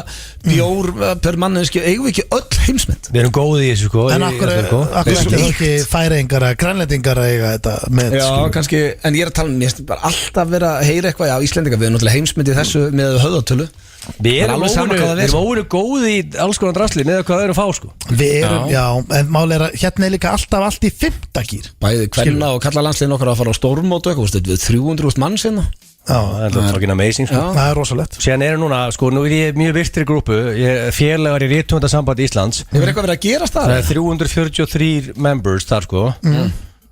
bjór per manneski Eigum við ekki öll heimsmet? Við erum góðið í þessu, sko En akkur ekki færeyingar að grænlendingar að eiga þetta með Já, kannski, en ég er að tala Ég er bara alltaf verið að heyra eitthvað Já, Íslendingar, við erum náttúrulega heimsmet í þessu með höfðatölu Við erum óinu góði í alls konar drasli með hvað við erum að fá, sko Við erum, já, en máli er að hérna er líka alltaf allt í 5. gír Bæði kvenna og kalla landsliðin okkar að fara á stórmót og eitthvað, við 300.000 mann sinna Já, það er fucking amazing, sko Það er rosalegt Sér er núna, sko, nú er ég mjög virtri grúpu Félagar í Rithöfundasambandi Íslands Ég verið eitthvað verið að gerast það Það er 343 members þar, sko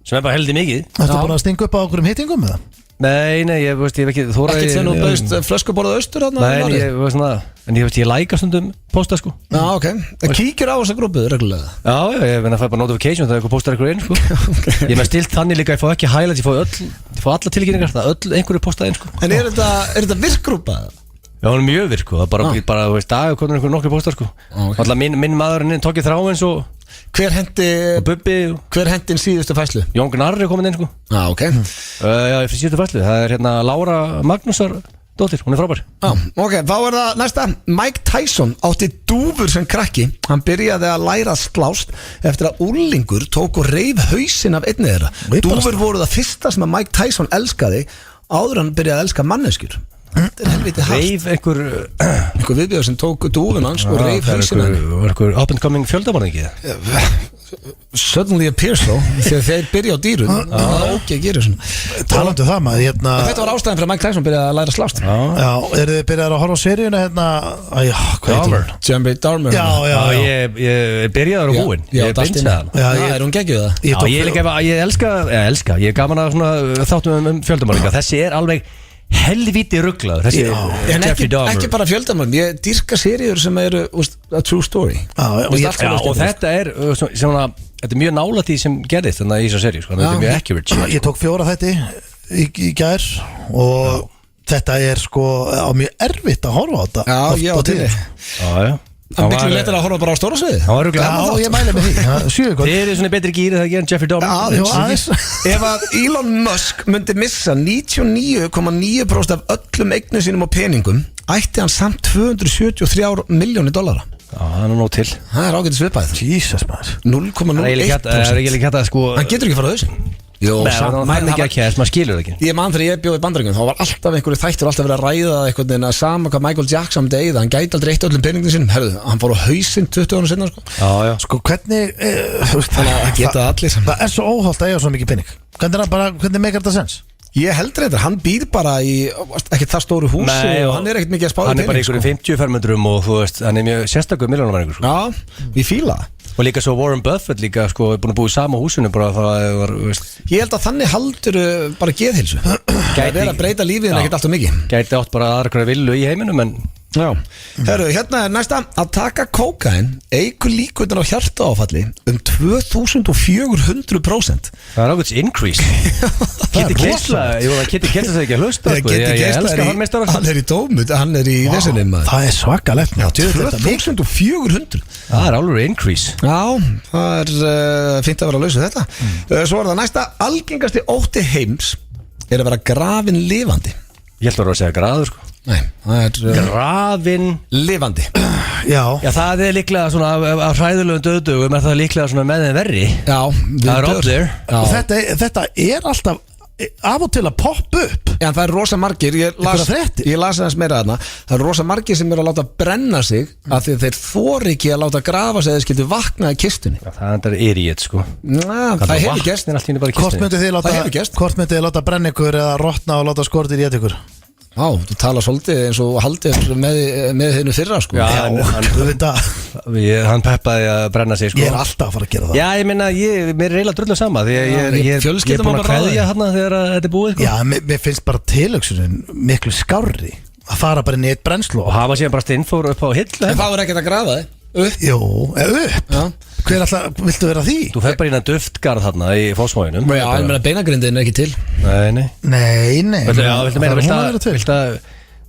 Sem er bara heldur mikið Ertu búin að stinga upp á okkur hittingum með það? Nei, ég veist, ég hef ekki Ekkert sem þú bauðst flöskuborðað austur Nei, ég veist svona En ég læka stundum posta, sko Já, ok Kíkir á þessa grúpu reglulega Já, ég fæ bara notification þegar eitthvað postar eitthvað inn, sko Ég með stilt þannig líka, ég fá ekki highlights Ég fá alla tilkynningar, það einhverju postað inn, sko En er þetta virkgrúpa? Já, hún er mjög virk, sko Það bara, veist, dag komur einhverju nokkru postar, sko Alltaf minn maðurinn tók ég þráins og Hver hendin síðustu fæslu? Jón Gnarr er komin inn, sko Já, ok Já, ég fyrir síðustu fæslu Það er hérna Lára Magnúsar dóttir, hún er frábær Ok, þá er það næsta Mike Tyson átti dúfur sem krakki Hann byrjaði að læra að slást Eftir að úlingur tók og reif hausinn af einni þeirra Dúfur voru það fyrsta sem að Mike Tyson elskaði Áður hann byrjaði að elska manneskjur Þetta er helviti hart Reif einhver viðbjöður sem tók dúfun hans og reif hausinn Var einhver up and coming fjöldamorðingi? suddenly appears though þegar þeir byrja á dýrum það er ok að gera svona Talandu það maður Þetta var ástæðan fyrir að Mike Tyson byrjaði að læra að slást Já, eru þið byrjaðið að horfa á seríuna Jeffrey Dahmer Ég byrjaði á húin Ég binsaði hann Er hún geggjuð það? Ég elska Ég er gaman að þáttum fjöldamálinga Þessi er alveg helvíti rugglaður En ekki bara fjöldamann Ég dýrka seríur sem eru a true story Og þetta er Þetta er mjög nálægt því sem gerðist Þannig að í þessu seríu Þetta er mjög accurate Ég tók 4 þætti í gær Og þetta er sko á mjög erfitt að horfa á þetta Já, ég á til því Það er miklu letur að horfa bara á stóra sviði Já, ég mæli með því Þið eru svona betri gýri þegar gerir Jeffrey Dahmer Ef að Elon Musk myndi missa 99,9% af öllum eignum sínum og peningum ætti hann samt $273 milljónir Það er nóg til Það er ágætis viðbæð Jesus maður 0,01% Hann getur ekki farað þessu Maður skilur það ekki Ég man þegar ég bjóði í Bandaríkjunum þá var alltaf einhverju þættir alltaf verið að ræða einhvern veginn að sama hvað Michael Jackson myndi eyða hann gæti aldrei eitt öllum peningin sínum herðu, hann fór á hausinn 20 ára sinna sko hvernig þannig að það geta allir það er svo óholt að eiga svo mikið pening hvernig meikar þetta sens? Ég heldur þetta, hann býr bara í ekki það stóru húsi og hann er ekkert mikið að spáða hann er bara í einhverjum 50 fermetrum og þú veist, hann er mjög sérstakur milljónamæringur Já, við fíla Og líka svo Warren Buffett líka sko er búin að búa í sama húsinu bara það var, veist Ég held að þannig haldur bara geðhilsu Það er að breyta lífið en ekkert allt og mikið Gæti átt bara aðra hverja villu í heiminum en Já, herru, hérna er næsta að taka kókain eigur líkvöldan á hjartaáfalli 2400%. Það er ákveðs increase Kitty Keisla, Kitty Keisla segir ekki að hlusta sko. Ég elska hann meistar Hann er í dómut, hann er í vesinum Það er svakalegt 2400 Það er alveg increase Já, það er fínt að vera að lausa þetta Svo er það næsta algengasti ótti heims er að vera grafin lifandi Ég held að vera að segja graður sko Nei, það er grafin lifandi Já, það er líklega svona af hræðulegum döðdögum er það líklega svona með þeim verri Já, það er up there og þetta er alltaf af og til að poppa upp Já, það er rosa margir Ég las aðeins meira þarna Það er rosa margir sem eru að láta brenna sig af því að þeir þori ekki að láta grafa sig eða skildu vakna í kistunni Það er idiot sko Það hefur gerst Hvort myndið þið láta brenna ykkur eða rotna og láta skortir í ykkur Já, þú tala svolítið eins og haldið með hennu fyrra sko Já, hann peppaði að brenna sig sko Ég er alltaf að fara að gera það Já, ég meina, mér er eiginlega drullu sama því ég er búin að kveðja hann þegar þetta er búið sko. Já, mér finnst bara tilöksunin miklu skárri að fara bara inn í eitt brennslu og hafa síðan bara stinnfór upp á hillu En þá er ekkert að grafa þig Jú, upp Hver alltaf, viltu vera því? Þú fer bara inn að duftgarð þarna í Fossmóginum Já, ég meina beinagrindin er ekki til Nei Viltu meina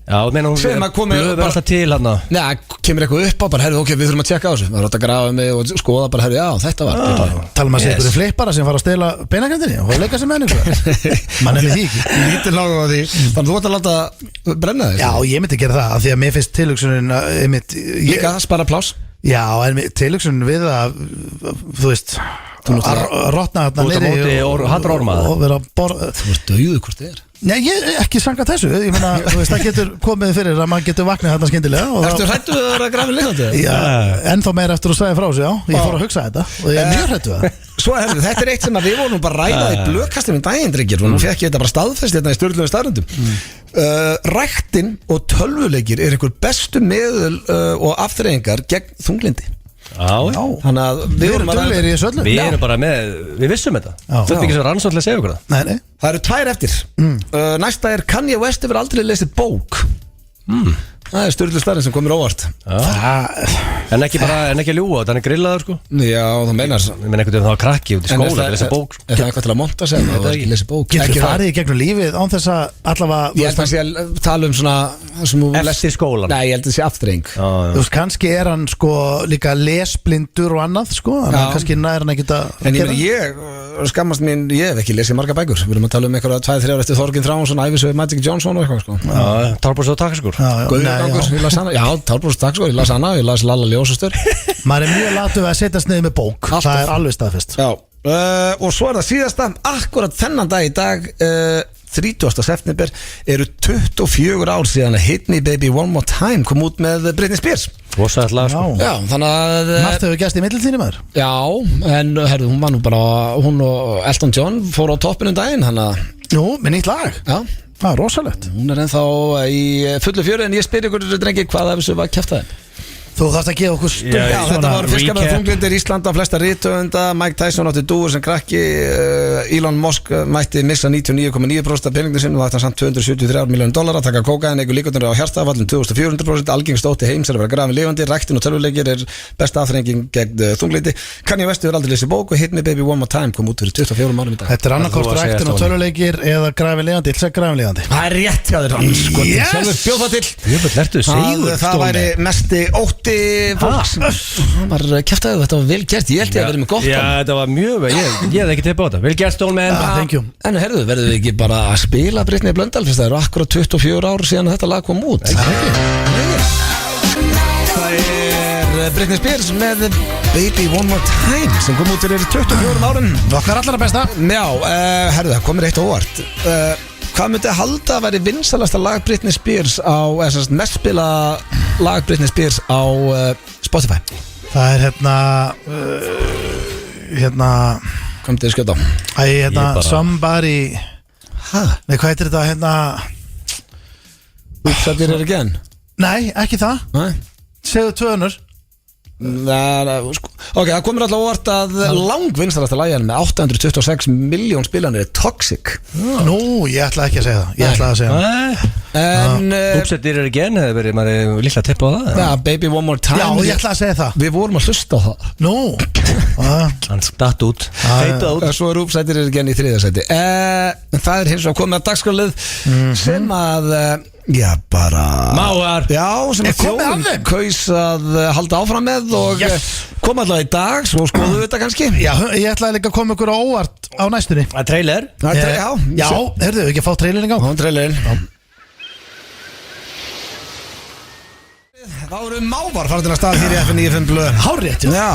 Já, meina hún blöður alltaf til hann Nei, kemur eitthvað upp á bara, herru, ok, við þurfum að tjekka á þessu Það er átt að grafa mig og skoða bara, herru, já, þetta var Tala maður sér ykkur flippara sem fara að stela beinagrindinni og leika sem menning Man er því ekki Lítið lágum á því Þannig þú ætti að láta brenna þig Já, ég myndi gera það, af því að mér finnst tilhugsunin Líka spara pláss Já, en tilhugsunin við að, þú veist að rotna þarna niðri og vera að borða Þú ert dauðu hvort þið er Nei, ég ekki sanga þessu Ég meina, þú veist, það getur komið fyrir að maður getur vaknað þarna skyndilega Ertu hrættu við að vera grafin lifandi? Já, ennþá meira eftir að segja frá þessu, já Ég fór að hugsa þetta og ég er mjög hrættu við það Svo herru, þetta er eitt sem að við vorum bara ræðað í blöðkastum dagindryggir og nú fekk ég þetta bara staðfest hérna í stjórnlegu staðröndum Ræktin og tölvuleikir er einhver bestu meðul og afþreyingar gegn þunglindi Þannig að við erum bara með Við vissum þetta Þú ert ekki svo rannsóknlega að segja okkur það Nei. Það eru 2 eftir Næsta er Kanye West hefur aldrei lesið bók Það er stjórnlega starfinn sem komir óvart En ekki að ljúa Þannig grillaður sko Já, það meinar Ég meina einhvern veginn það var krakki út í skóla að lesa bók Er það eitthvað til að monta sig Það er ekki lesið bók Getur farið í gegnum lífið án þess að allavega Ég held að sé að tala um svona Eftir skólan Nei, ég held að sé aftreng Þú veist, kannski er hann sko líka lesblindur og annað sko Þannig að kannski nær hann ekkert að En ég skammast mín, ég hef ekki lesið marga bækur Við erum að tala um eitthvað 2-3 eftir Þorginn Þránsson, Ævisögu Magic Johnson og eitthvað sko Tálbros og Takaskur Já, Tálbros og Takaskur, ég las hana, ég las Lalla Ljósastur Maður er mjög latu við að setjast niður með bók Það er alveg staðfest Já, og svo er það síðasta akkurat þennan dag í dag 30. september eru 24 ár síðan að Hit Me Baby One More Time kom út með Britney Spears Rosalega lag, sko. Já, þannig að Margt hefur gæst í milliltíðinni maður. Já, en herðu, hún var nú bara hún og Elton John fór á toppinu daginn, hann að Jú, með nýtt lag. Já, Það er rosalegt. hún er ennþá í fullu fjöri, en ég spyr ykkur drengi hvað af þessu var kjaftaði. Þú þarfst að gefa okkur stund. Já, þetta var fiskabæða recap. þunglindir Ísland á flesta rithöfunda. Mike Tyson átti dúur sem krakki. Elon Musk mætti missa 99,9% af peninginu sinn og þetta samt $273 milljónir. Taka kókain, eigur líkurnar á hjartaafallin 2400%. Algengst ótti heims er að vera grafin lifandi. Ræktun og tölvuleikir er besta afþrenging gegn þunglindi. Kanye West hefur aldrei lesið bók og Hit Me Baby One More Time kom út fyrir 24 árum í dag. Þetta er annarkort ræktun og töluleikir eða grafin lifandi. Ég ætla að segja grafin lifandi. Það er rétt hjá þér, sjálfur bjóð það til. Jöfull, ertu sigur, Það væri mesti ótti fólks. Það var kjaftaði, þetta var vel gert. Ég held ég að vera með gott Já, þetta var mjög vel, ég hef ekki teipa á þetta. Vel gert, Stólmen. Thank you. En herðu, verðum við ekki bara að spila Britney Blöndal, fyrst það eru akkurat 24 ár síðan þetta lag kom út. Það er Britney Spears með Baby One More Time sem kom út fyrir 24 árum. Okkar allra besta. Já, herðu, það komir eitt óvart. Hvað myndi að halda að væri vinsalasta lag Britney Spears á, eða mest spila lag Britney Spears á Spotify? Það er Kom til að skjóta á. Somebody. Nei, hvað heitir þetta Útsættir er ekki enn? Nei, ekki það. Nei. Segðu tvö önnur. Ok, það komur alltaf óvart að langvinstarasta lagjan með 826 miljón spilanir er Toxic. Nú, ég ætla ekki að segja það. Ég ætla að segja það. En Úpsettir er ekki enn, hefur verið maður lilla tippa á það. Já, Baby One More Time. Já, ég ætla að segja það. Við vorum að hlusta á það. Nú. Hann datt út, feitað út. Svo er Úpsættir er ekki enn í 3. sæti. Það er hins vegar komið að dagskrálið sem að já, bara Mávar. Já, sem að þjóðin kaus að halda áfram með og koma alltaf í dag, svo skoðum við þetta kannski. Já, ég ætlaði líka að koma ykkur á óvart á næstunni. Það er trailer. Já, heyrðu, ekki að fá trailerin í gang. Trailerin. Það voru Mávar farin til að staða hér í FN95 blöð. Hárrétt, já.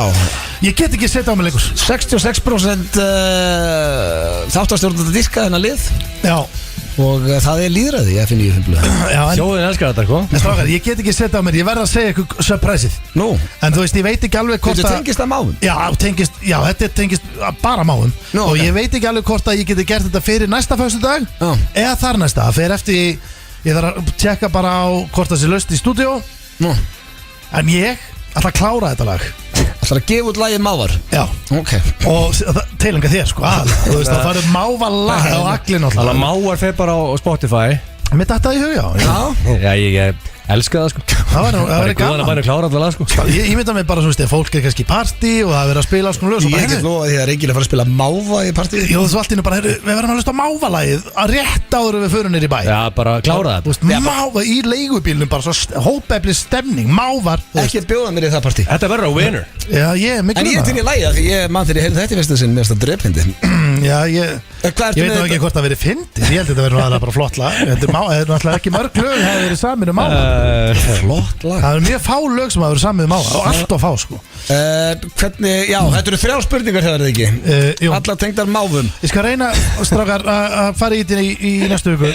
Ég get ekki setja á mig leikur. 66% þáttastjórnandi dyrka þennan lið. Já. Og það er lýðræði í FN95 blöð. Sjóðin elskar þetta, hvað? En strákar, ég get ekki setja á mér, ég verð að segja ykkur surpriseið. Nú. En þú veist, ég veit ekki alveg hvort Þetta tengist að máum. Já, þetta tengist bara máum. Og ég veit ekki alveg hvort að ég geti gert þetta fyrir næsta föstudag eða þar næsta. Það fer eftir, ég þarf að tjekka bara á hvort það sé laust í stúdíó. Nú. En ég ætla að klára þetta lag. Það er að gefa út lagið Mávar. Já. Ok. Og teilinga þér sko aðalega. Þú veist, það farið Mávar lag á aglinn alltaf. Þannig að Mávar fer bara á Spotify. Mér datta í hug, já. Já, ég elska það, sko. Það var gaman. Það var klára allar lag, sko. Ég mynda mig bara, svona, fólk er kannski í partí og það er verið að spila svona lög. Ég get lofa því að það er ekki að fara að spila Máva í partíi. Jú, þú allt innu bara, við verðum að hlusta á Mávalagið að rétt áður við förum niður í bæ. Já, bara klára það. Máva í leigubílnum, bara svo hópefli stemning, Mávar. Ekki bjóða mér í það partí. Þetta verður á winner. Já, ég er miklu. En ég er til í lagið, því ég mann þegar ég heyrði þetta í fyrsta sinn mér að drepindi. Já, ég veit nú ekki hvort það verið fyndið. Ég held að þetta verður aðalega bara flott lag. Þetta er náttúrulega ekki mörg lög það hefur verið samið um Máva. Flott lag. Það er mjög fá lög sem hafa verið samið um Máva og allt of fá, sko. Hvernig, já, þetta eru 3 spurningar hefur það ekki. Alla tengdar Máfum. Ég skal reyna, strákar, að fara í þetta í næstu viku.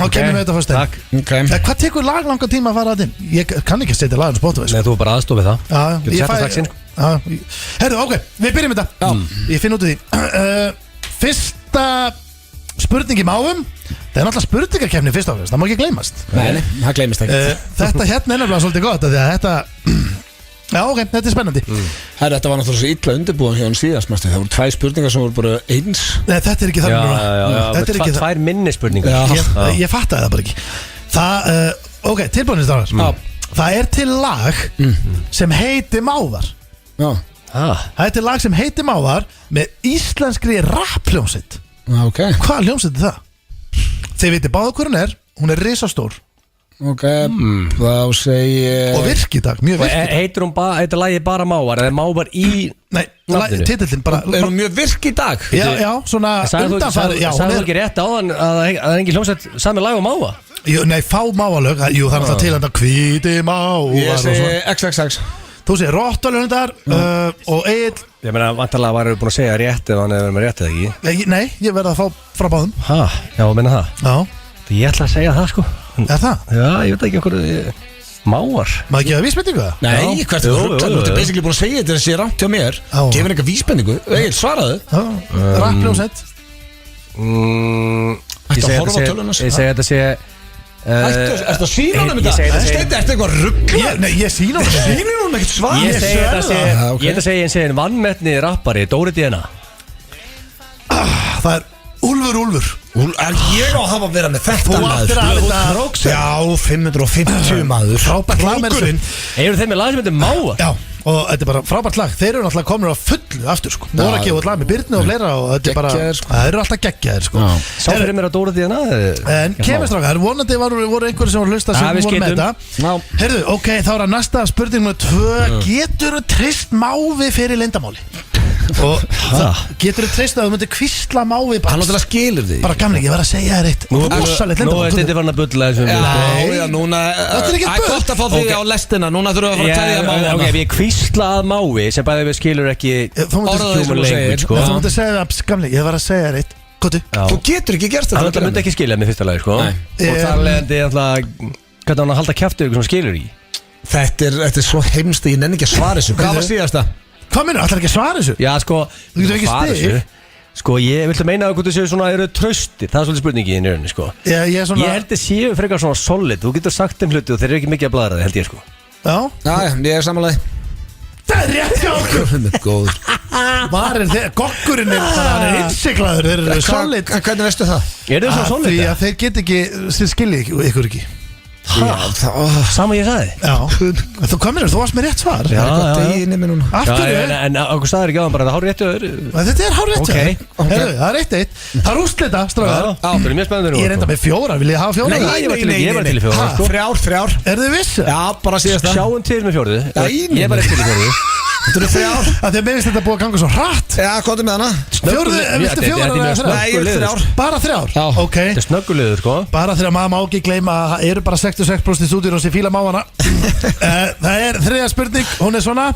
Og kemur við þetta fyrst einn. Okay. Hvað tekur lag langa tíma að fara að inn? Ég kann ekki setja lagin á Spotify, sko. Nei, þú bara aðstofið það. Herðu, ok, við byrjum þetta. Ég finn út af því. Fyrsta spurning í Máfum. Það er náttúrulega spurningarkeppni fyrst áfram. Það má ekki gleymast. Nei, það gleymist ekki. Þetta hérna er nefnilega svolítið gott. Þetta, já, ok, þetta er spennandi. Herru, þetta var náttúrulega svo illa undirbúin hjá hann síðast. Það voru 2 spurningar sem voru bara eins. Nei, þetta er ekki það núna. Þetta er ekki 2 minni spurningar. Ég fattaði það bara ekki. Ok, tilbúinist árar. Það er til lag sem heitir Mávar. Það er til lag sem heitir Mávar með íslenskri rappljómsveit. Ok. Hvaða hljómsveit er það? Þið veitir báða hver hún er risastór. Ok, þá segi Og virk í dag, mjög virk í dag. Heitir lagið bara Mávar eða Mávar í Nei, titillin bara. Er hún mjög virk í dag? Já, svona undanfæri. Sagði þú ekki rétt áðan að það er engin hljómsveit sami lag og Máva? Nei, fá Mávalög. Jú, það er alltaf til að hvíti Mávar. Ég segi XXX. Þú segir Rottalundar og Egil. Ég meina, vantarlega var ég búin að segja rétt ef hann hefur með rétt eða ekki. Nei, ég verði að fá frá báðum. Já, meina það. Já. Ég ætla að segja það, sko. Er það? Já, ég veit ekki okkur. Mávar Má ekki hafa vísbendingu það? Nei, hvert er það? Þú ert basically búin að segja þetta sé rámt hjá mér Gefur eitthvað vísbendingu Egil, svaraðu Rappljósett Ættu að horfa á töluna Ég segi þetta sé Ertu að sína honum þetta? Ertu eitthvað ruggla? Nei, ég sína honum þetta Sýnir honum ekkert svar? Ég segi þetta sé Ég segi vannmettni rappari Dóri D.N.A. Það er Úlfur Ég á að hafa verið með þetta Þú áttir að þetta Já, 550 maður Frábært lag með þessu Eru þeim með lag sem heitir Mávar? Já, og þetta er bara frábært lag Þeir eru náttúrulega komin á fullu aftur sko Þú voru að gefa út lag með Birni og fleira Og þetta er bara, það eru alltaf geggjaðir sko Sá fyrir mér að Dóri D.N.A. En kemistrákar, vonandi voru einhverju sem voru að hlusta sem voru með þetta Heyrðu, ok, þá er að næsta spurning með 2 Getur þú treyst mávi fyrir leyndamáli? Og getur þú treyst að þú myndir kvísla mávi Hann náttúrulega skilur því Bara gamli, ég var að segja þér eitt Nú er þetta farin að bulla Já, núna Það er gott að fá því á lestina Núna þurfum við að fara að tæðja mávi Ok, við kvísla að mávi sem bæði við skilur ekki Orðaði Þú myndir segja það, gamli, ég var að segja þér eitt Kottu Þú getur ekki gert þetta Það myndi ekki skilja mig fyrsta lagi, sko Og það leðandi hvernig hann að halda kjaftu ykkur sem skilur í Þetta er svo heimst Ég nenni ekki að svara þessu Hvað var síðasta? Hvað minnur, ætlar ekki að svara þessu? Já, sko Þú getur ekki stig Sko, ég viltu meina að þú séu svona eru trösti Það er svolítið spurningi í nörðinni, sko Ég held að séu frekar svona solid Þú getur sagt þeim hluti og þeir eru ekki mikið að bladra það, held ég, sko Já, ég er samanlega Það er rétt hjá okkur Var er þeir, gokkurinn er bara hann er innsiklaður Þeir eru solid Hvernig veistu það? Er það svona solid? Því að þeir get ekki, þeir skilji ykkur ekki Sama ég sagði Já, þú komir, þú varst með rétt svar Já, Af hverju? En okkur staðir ekki á hann bara, það hár réttu Þetta er hár réttu Það er 1-1 Það er úrslita, stráðar Það er mjög spennandi Ég er enda með 4, vil ég hafa 4? Nei, ég var til í 4 3 Er þið viss? Já, bara síðast Sjáum til með 4 Ég var til í 4 Þetta eru 3 Þegar mér finnst þetta búið að ganga svo hratt Já, hvað er með hana? 4, viltu 4 eða 3? Nei, ég er 3 Bara 3? Ok Þetta er snöggulegur, sko Bara 3, maður má ekki gleyma að það eru bara 66% í stúdíun og sé fíla máana Það er 3. spurning, hún er svona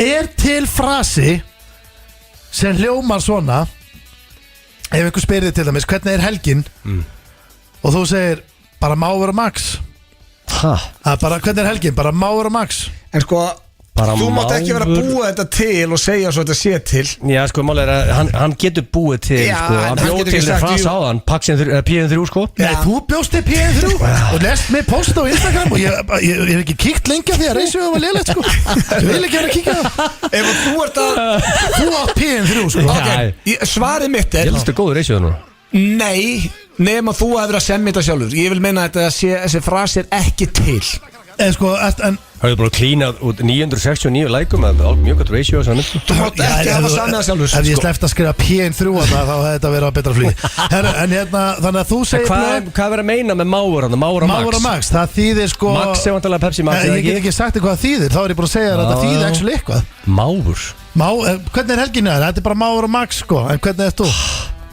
Er til frasi sem hljómar svona ef einhver spyrir til dæmis hvernig er helgin og þú segir bara má vera max bara hvernig er helgin, bara má vera max En sko Þú mátt ekki vera að búa þetta til og segja svo þetta sé til Já, sko, málega er að hann getur búið til sko, hann bjóð til þér frasa á hann P3, sko Nei, þú bjóst til P3 og lest mig post á Instagram og ég hef ekki kíkt lengi af því að reysjóðu var lélægt, sko Ég vil ekki vera að kíkja það Ef þú ert að Þú átt P3, sko Svarið mitt er Ég helstu góður reysjóðu nú Nei, nema þú að vera að semja þetta sjálfur Ég vil meina að þessi frasi er ekki til sko, Það hefur bara klínað út 969 lækum með mjög gott ratio Þú mátt ekki hafa samið það sjálfur Ef ég sleft að skrifa P3 þá hefði þetta verið á betra flý En hérna, þannig að þú segir Hvað verður að meina með máur hann? Máur og max Það þýðir sko Max er vantilega Pepsi Max Ég get ekki sagt hvað það þýðir Þá er ég búin að segja að þetta þýðir actually eitthvað Máur Hvernig er helginu það? Þetta er bara máur og max sko En hvernig er þú?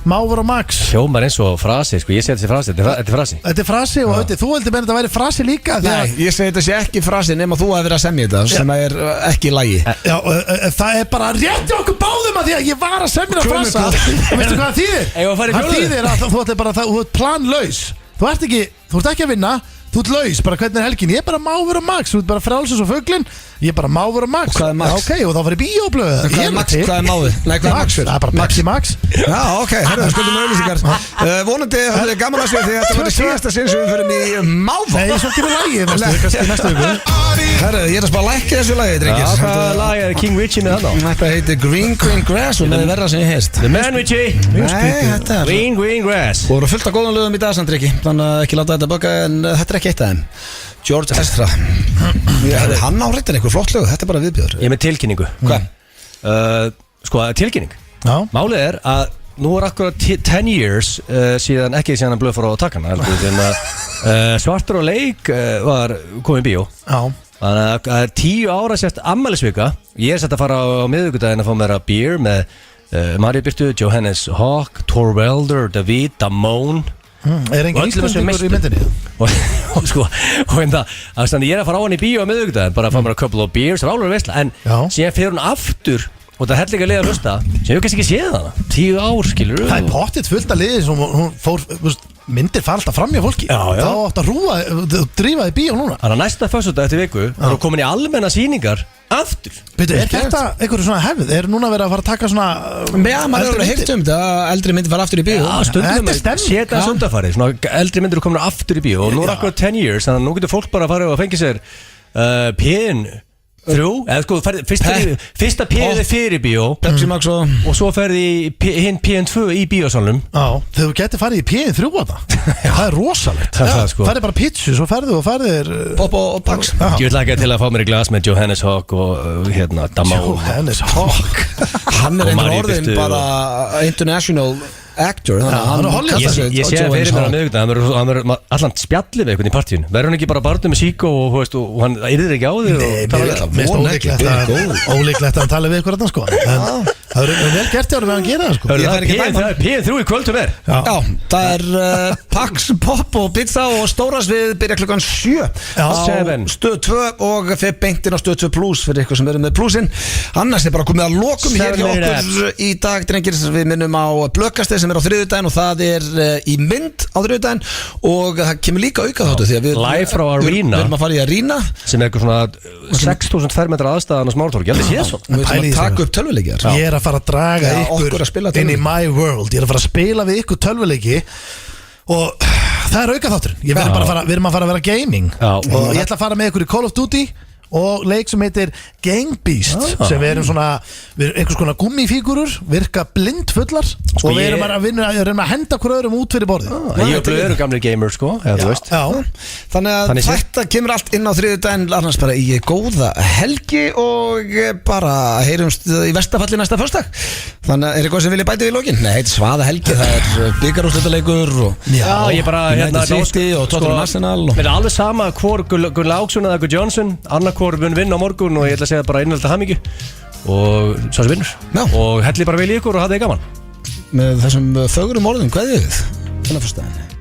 Máur og max Hljómar eins og frasi, sko, ég segi þetta frasi Þetta er frasi Þetta er frasi og auðvitað, þú heldur meina þetta væri frasi líka Nei, ég segi þetta sé ekki frasi nema þú að vera að semja þetta sem er ekki lægi Já, það er bara rétti okkur báðum að því að ég var að semja það frasa Og veistu hvað það þýðir? Það þýðir að þú ert bara, þú ert planlaus Þú ert ekki að vinna Þú ert laus, bara hvernig er helgin? Ég er bara máfur og max, þú ert bara frálsins og fuglin Ég er bara máfur og max Og hvað er max? Ok, og þá fyrir bíóblöð Hvað er max? Hvað er máfur? Nei, hvað er max fyrir? Það er bara Pepsi Max Já, ok, herru, skoðum við auðlýsingar Vonandi, það er gaman að segja því að þetta var síðasta sinn sem við fyrir í máfa Nei, svo kemur lagið næstu viku Herru, ég er að spá að lækka þessu lagið, drengir Hvaða lag er King Richie með hann á? Þetta heitir Green Grass og það er verða sem ég heist The Man Richie Green Grass Og voru fullt af góðan lögum í dag samt, Riki Þannig að ekki láta þetta baka en þetta er ekki eitt af þeim George Ezra Hann á reyndin einhver flott lög, þetta er bara viðbjöður Ég er með tilkynningu Hvað? Sko, tilkynning Já. Málið er að nú er akkurat 10 years síðan hann blöð fór á takkana Svartur og leik var komið í bíó Já. Þannig að það er 10 ára sérst ammælisvika Ég er sett að fara á miðvikudaginn að fá mér að beer með Maríu Birtu, Johannes Hawk, Torvelder, David, Damone Er engin íslendingur í myndinni? og sko, ég er að fara á hann í bíó á miðvikudaginn bara að fá mér a couple of beers, það er alveg veistla en síðan fer hún aftur og það held líka að liða að hlusta sem við kannski ekki séð hana 10 ár, skilur Það er pottitt fullt að liði sem hún fór myndir fara alltaf fram hjá fólki. Já. Þá átt að drífa þig bíó núna. Þannig að næsta föstudag eftir viku Það eru komin í almenna sýningar aftur. Beidu, er þetta einhverju svona hefð? Er núna verið að fara að taka svona Já, maður er heilt þetta eldri myndir fara aftur í bíó. Já, stundum Þetta er stemning. Séta sundarfari Svona eldri myndir eru komin aftur í bíó Og nú er akkur 10 years Þannig að nú getur fólk bara að fara og fengja sér P3 eða sko fyrsta P-ið fyrir bíó Pepsi Max og svo ferði hinn P2 í bíósalunum. Já, þegar þú getur farið í P3 á það er rosalegt. Færið bara pizzu, svo ferðu og færðir Pop og Pax. Ég vil ekki til að fá mér í glas með Johannes Hogg og Damá Johannes Hogg. Hann er einhver orðin bara international actor. Ég sé að fyrir mér á miðvikudaginn hann verður allan spjallið við einhvern í partíun. Verður hann ekki bara barnum með síkó og hann yrðir ekki á þig? Ólíklegt að hann tala við ykkur þarna sko. Það er vel gert hjá hann að gera það sko. Það er P3 í kvöldum er. Já, það er Pax, Pop og Pizza og Stóras við byrja klukkan 7 á Stöð 2 og fyrir beintin á Stöð 2 Plus fyrir ykkur sem verður með plusinn. Annars er bara komið að lokum hér hjá okkur í dag, drengir. Við minnum á Blökastið sem er á þriðjudaginn og það er í mynd á þriðjudaginn og það kemur líka auka þáttu því að við live frá Arena við erum að fara í Arena sem er eitthvað svona 6.000 fermetra aðstæðan á Smártorgi. Ég held að sé svo. Við ætlum að taka upp tölvuleikjar. Ég er að fara að draga ykkur inn í my world. Ég er að fara að spila við ykkur tölvuleiki og það er auka þátturinn. Við erum að fara að vera gaming og ég ætla að fara með ykkur í Call of Duty og leik sem heitir Gang Beast sem við erum einhvers konar gummifígurur, virka blindfullar og við erum að henda hver öðrum út fyrir borðið. Ég og Blöð eru gamli gamer sko, eða þú veist. Þannig að þetta kemur allt inn á þriðjudaginn. Annars bara í góða helgi og bara heyrumst í verstafalli næsta föstudag. Þannig að er eitthvað sem vilja bæta við í lokin? Nei, þetta er svaða helgi, það er bikarúrslitaleikur og ég bara United City og Tottenham Arsenal. Mér er alveg sama hvor Gunnar Láksson eða Gunnar Johnson hvor mun vinna á morgun og ég ætla að segja bara innvelda hamingju og svo sem vinnur og helli bara vel í ykkur og hafa þig gaman með þessum fögrum orðum. Hvað er þið? Þannig að fyrst aðeins